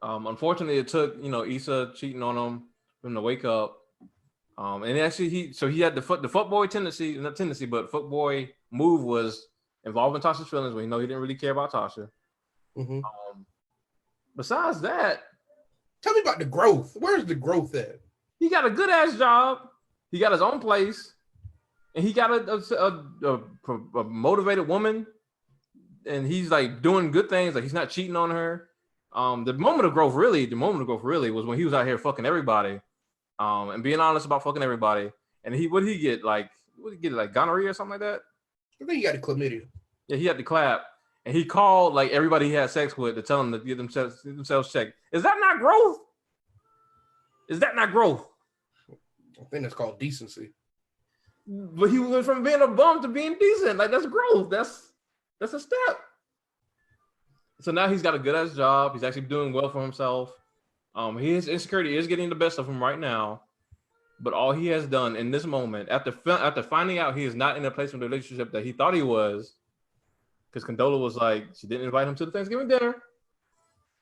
Unfortunately, it took Issa cheating on him for him to wake up. And actually, he had the fuckboy tendency, not tendency, but fuckboy move was involving Tasha's feelings when he didn't really care about Tasha.
Mm-hmm.
Besides that,
tell me about the growth. Where's the growth at?
He got a good ass job. He got his own place, and he got a motivated woman, and he's like doing good things. Like he's not cheating on her. The moment of growth really was when he was out here fucking everybody, and being honest about fucking everybody. And what did he get? Like gonorrhea or something like that?
I think he got the chlamydia.
Yeah, he had the clap, and he called like everybody he had sex with to tell them to get themselves checked. Is that not growth? Is that not growth?
I think that's called decency.
But he went from being a bum to being decent. Like that's growth. That's a step. So now he's got a good ass job. He's actually doing well for himself. His insecurity is getting the best of him right now. But all he has done in this moment, after finding out he is not in a place in the relationship that he thought he was, because Condola was like, she didn't invite him to the Thanksgiving dinner.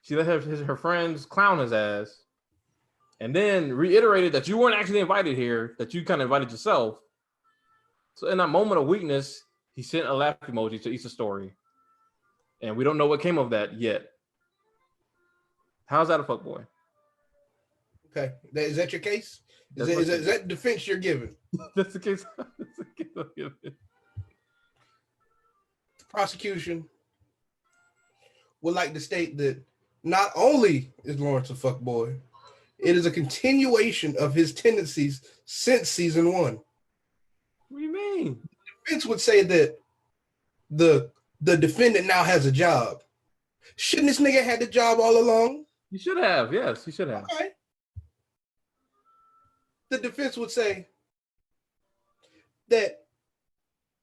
She let her friends clown his ass. And then reiterated that you weren't actually invited here, that you kind of invited yourself. So in that moment of weakness, he sent a laugh emoji to Issa's story. And we don't know what came of that yet. How's that a fuckboy?
Okay. Is that your case? Is that defense you're giving?
That's the case. That's the case I'm giving.
The prosecution would like to state that not only is Lawrence a fuckboy, it is a continuation of his tendencies since season 1.
What do you mean?
The defense would say that the defendant now has a job. Shouldn't this nigga had the job all along?
You should have. Yes, you should have.
Okay. The defense would say that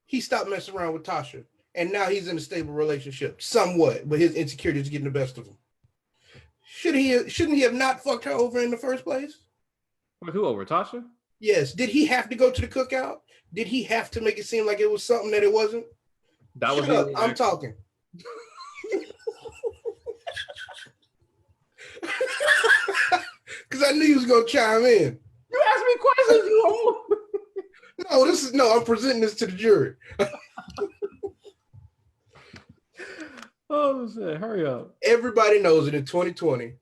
he stopped messing around with Tasha and now he's in a stable relationship somewhat, but his insecurity is getting the best of him. Shouldn't he have not fucked her over in the first place?
Who over? Tasha?
Yes. Did he have to go to the cookout? Did he have to make it seem like it was something that it wasn't?
That was
Shut up. I'm talking. Because I knew you was gonna chime in.
You asked me questions.
I'm presenting this to the jury.
Oh shit, hurry up.
Everybody knows that in 2020,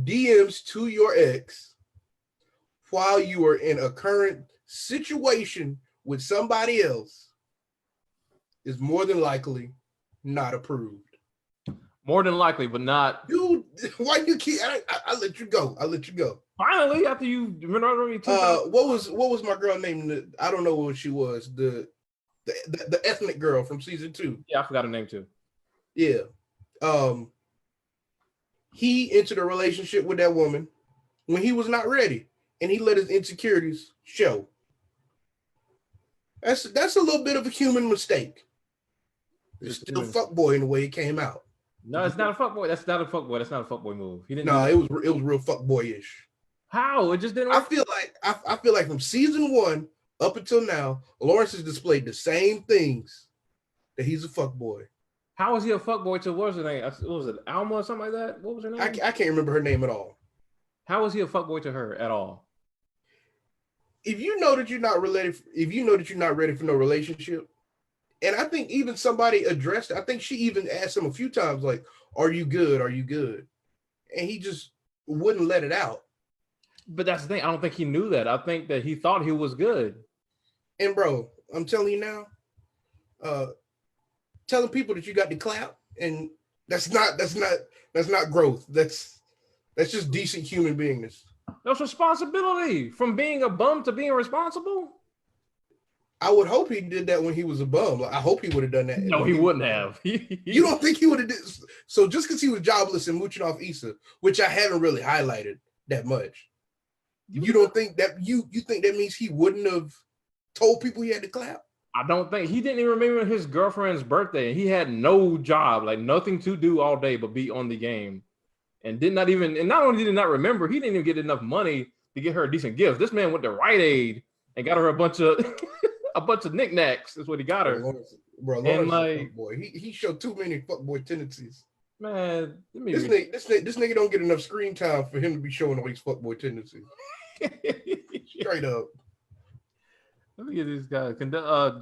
DMs to your ex while you are in a current situation with somebody else is more than likely not approved.
More than likely, but not.
Dude, why you keep? I let you go.
Finally, after you
what was my girl name? I don't know what she was. The ethnic girl from season 2.
Yeah, I forgot her name too.
Yeah. He entered a relationship with that woman when he was not ready, and he let his insecurities show. That's a little bit of a human mistake. It's still fuckboy in the way it came out.
No, it's not a fuckboy. That's not a fuckboy. That's not a fuckboy move. He didn't.
No, it was real fuckboyish.
How? It just didn't work.
I feel like from season 1 up until now, Lawrence has displayed the same things that he's a fuckboy.
How was he a fuckboy to what was her name? What was it, Alma or something like that? What was her name?
I can't remember her name at all.
How was he a fuckboy to her at all?
If you know that you're not ready for no relationship, and I think even somebody addressed it, I think she even asked him a few times, like, are you good? Are you good? And he just wouldn't let it out.
But that's the thing. I don't think he knew that. I think that he thought he was good.
And bro, I'm telling you now, telling people that you got the clap, and that's not growth. That's just decent human beingness.
That's responsibility from being a bum to being responsible.
I would hope he did that when he was a bum. Like, I hope he would have done that.
No, he wouldn't have.
You don't think he would have did? So just because he was jobless and mooching off Issa, which I haven't really highlighted that much, you don't think that you think that means he wouldn't have told people he had to clap?
I don't think he didn't even remember his girlfriend's birthday. He had no job, like nothing to do all day but be on the game, and not only did he not remember, he didn't even get enough money to get her a decent gift. This man went to Rite Aid and got her a bunch of knickknacks. That's what he got her.
Lawrence
And like,
boy, he showed too many fuckboy tendencies.
Man,
this nigga don't get enough screen time for him to be showing all these fuckboy tendencies. Straight up.
Let me get these guys.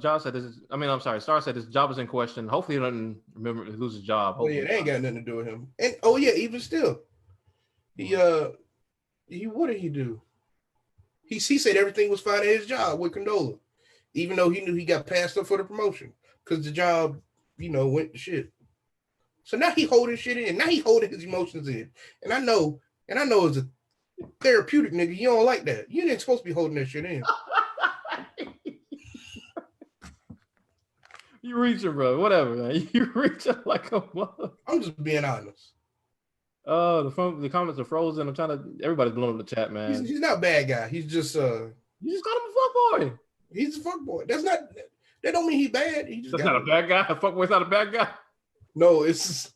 Josh said Star said his job is in question. Hopefully he doesn't lose his job.
Oh yeah, they ain't got nothing to do with him. And oh yeah, even still, he what did he do? He said everything was fine at his job with Condola, even though he knew he got passed up for the promotion because the job, went to shit. So now he holding shit in. Now he holding his emotions in. And I know as a therapeutic nigga, you don't like that. You ain't supposed to be holding that shit in.
You reaching, bro. Whatever, man. You reaching like a mother.
I'm just being honest.
The comments are frozen. Everybody's blowing up the chat, man.
He's not a bad guy. He's just
you just called him a fuckboy.
He's a fuckboy. That don't mean he's bad.
That's not a bad guy. A fuckboy's not a bad guy. No,
it's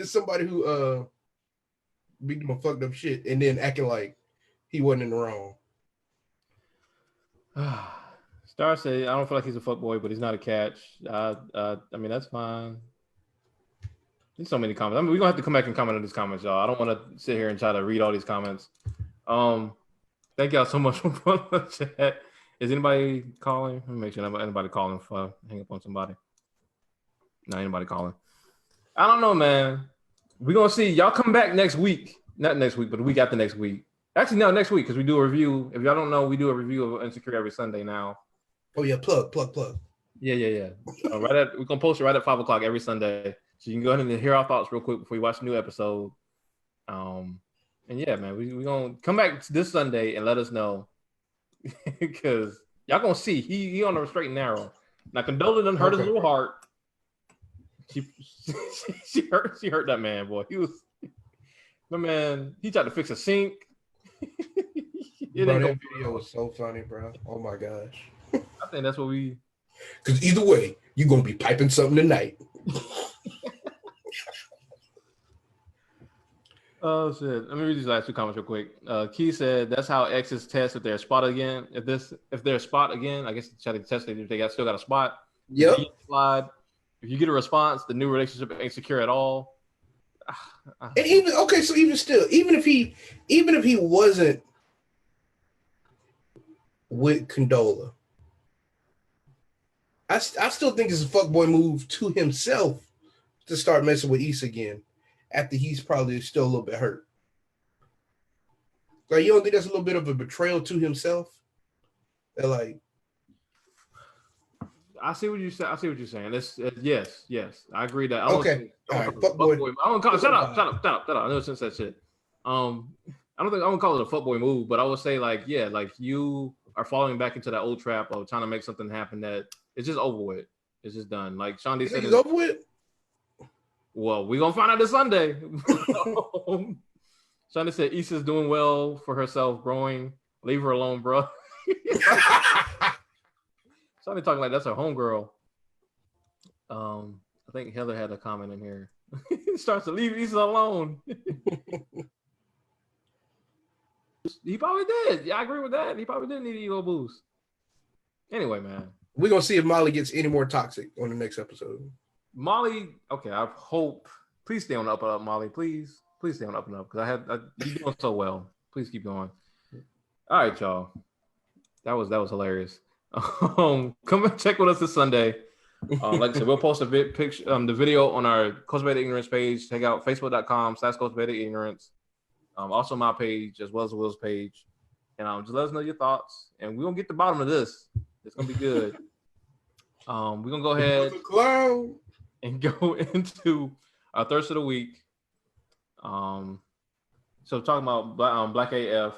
somebody who be doing fucked up shit and then acting like he wasn't in the wrong.
Star say, I don't feel like he's a fuckboy, but he's not a catch. I mean, that's fine. There's so many comments. I mean, we're gonna have to come back and comment on these comments, y'all. I don't want to sit here and try to read all these comments. Thank y'all so much for putting on the chat. Is anybody calling? Let me make sure anybody calling before I hang up on somebody. Not anybody calling. I don't know, man. We're gonna see. Y'all come back next week. Not next week, but the week after next week. Actually, no, next week, because we do a review. If y'all don't know, we do a review of Insecure every Sunday now.
Oh yeah, plug.
Yeah. We're gonna post it right at 5:00 every Sunday, so you can go ahead and hear our thoughts real quick before you watch the new episode. And yeah, man, we're gonna come back this Sunday and let us know because y'all gonna see he on the straight and narrow. Now, Condola done hurt his little heart. She hurt that man, boy. He tried to fix a sink.
That video was so funny, bro. Oh my gosh.
I think that's what
because either way, you're gonna be piping something tonight.
Oh shit. Let me read these last two comments real quick. Key said that's how exes test if they're spot again. If they're spot again, I guess try to test it if they still got a spot.
Yep.
If you get a response, the new relationship ain't secure at all.
And even if he wasn't with Condola, I still think it's a fuckboy move to himself to start messing with Issa again after he's probably still a little bit hurt. Like, you don't think that's a little bit of a betrayal to himself? That like,
I see what you're saying. Yes. I agree that.
Okay. All right. Fuckboy.
I don't call it. Shut up. I know since that shit. I don't call it a fuckboy move, but I would say like you are falling back into that old trap of trying to make something happen that it's just over with. It's just done. Like Sean D said,
it's over with.
Well, we're gonna find out this Sunday. Sean D said Issa's doing well for herself, growing. Leave her alone, bro. Somebody talking like that's her homegirl. I think Heather had a comment in here. Starts to leave Issa alone. He probably did. Yeah, I agree with that. He probably did need an ego boost. Anyway, man. We're
gonna see if Molly gets any more toxic on the next episode.
Molly, okay, I hope. Please stay on the up and up, Molly. Please stay on the up and up because you're doing so well. Please keep going. All right, y'all. That was hilarious. Come and check with us this Sunday. Like I said, we'll post a picture, the video on our Cultivated Ignorance page. Check out facebook.com/Cultivated Ignorance. Also my page as well as Will's page. And just let us know your thoughts. And we're gonna get to the bottom of this. It's gonna be good. We're gonna go ahead and go into our thirst of the week. So talking about Black AF.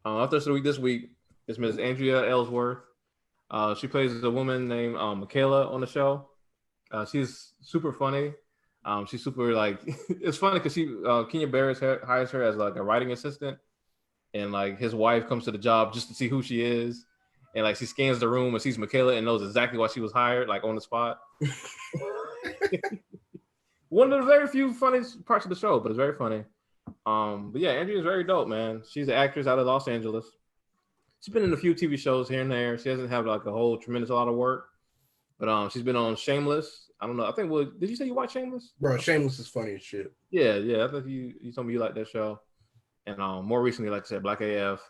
After the week this week is Miss Andrea Ellsworth. She plays a woman named Michaela on the show. She's super funny. She's super like it's funny because Kenya Barris hires her as like a writing assistant, and like his wife comes to the job just to see who she is, and like she scans the room and sees Michaela and knows exactly why she was hired, like on the spot. One of the very few funny parts of the show, but it's very funny. But yeah, Andrea is very dope, man. She's an actress out of Los Angeles. She's been in a few TV shows here and there. She doesn't have like a whole tremendous lot of work, but she's been on Shameless. I don't know. I think did you say you watch Shameless?
Bro, Shameless is funny as shit.
Yeah. I think you told me you like that show. And more recently, like I said, Black AF.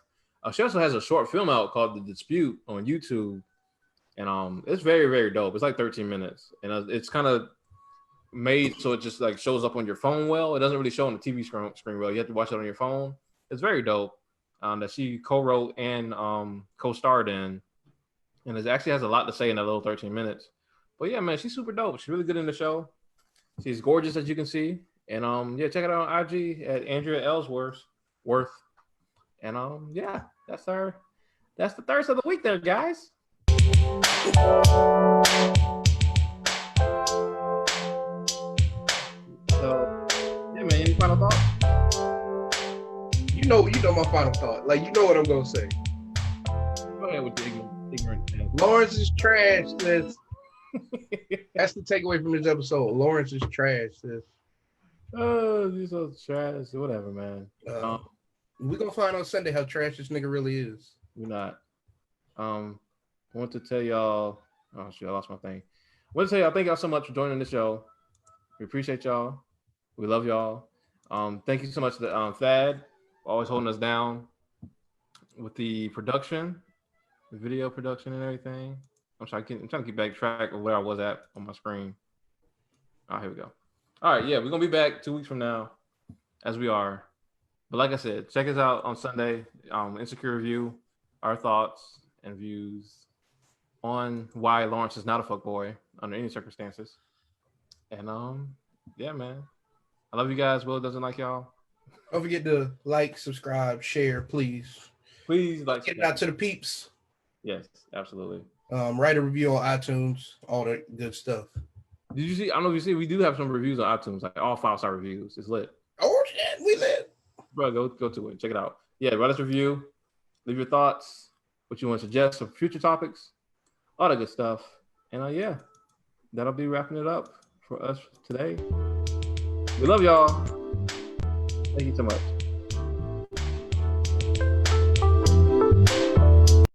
She also has a short film out called The Dispute on YouTube, and it's very, very dope. It's like 13 minutes, and it's kind of made so it just like shows up on your phone well. It doesn't really show on the TV screen well. You have to watch it on your phone. It's very dope. That she co-wrote and co-starred in, and it actually has a lot to say in that little 13 minutes. But yeah, man, she's super dope. She's really good in the show. She's gorgeous, as you can see. And yeah, check it out on IG at Andrea Ellsworth. And yeah, that's her. That's the thirst of the week there, guys. So yeah, man, any final thoughts?
You know my final thought. Like, you know what I'm gonna say.
Go ahead with the ignorant.
Lawrence is trash, sis. That's the takeaway from this episode. Lawrence is trash, sis.
Oh, you're so trash. Whatever, man.
We're gonna find on Sunday how trash this nigga really is.
We're not. I want to tell y'all. Oh shit, I lost my thing. I want to tell y'all thank y'all so much for joining the show. We appreciate y'all. We love y'all. Thank you so much to Thad, always holding us down with the production, the video production and everything. I'm trying to keep back track of where I was at on my screen. Oh, here we go. All right, yeah, we're gonna be back 2 weeks from now, as we are. But like I said, check us out on Sunday. Insecure Review, our thoughts and views on why Lawrence is not a fuckboy under any circumstances. And yeah, man, I love you guys. Will doesn't like y'all.
Don't forget to like, subscribe, share, please.
Please like.
Get it out to the peeps.
Yes, absolutely.
Write a review on iTunes, all that good stuff.
Did you see? I don't know if you see. We do have some reviews on iTunes, like all 5-star reviews. It's lit.
Oh shit, we lit.
Bro, go to it. Check it out. Yeah, write us a review. Leave your thoughts. What you want to suggest for future topics. All that good stuff. And yeah, that'll be wrapping it up for us today. We love y'all. Thank you so much.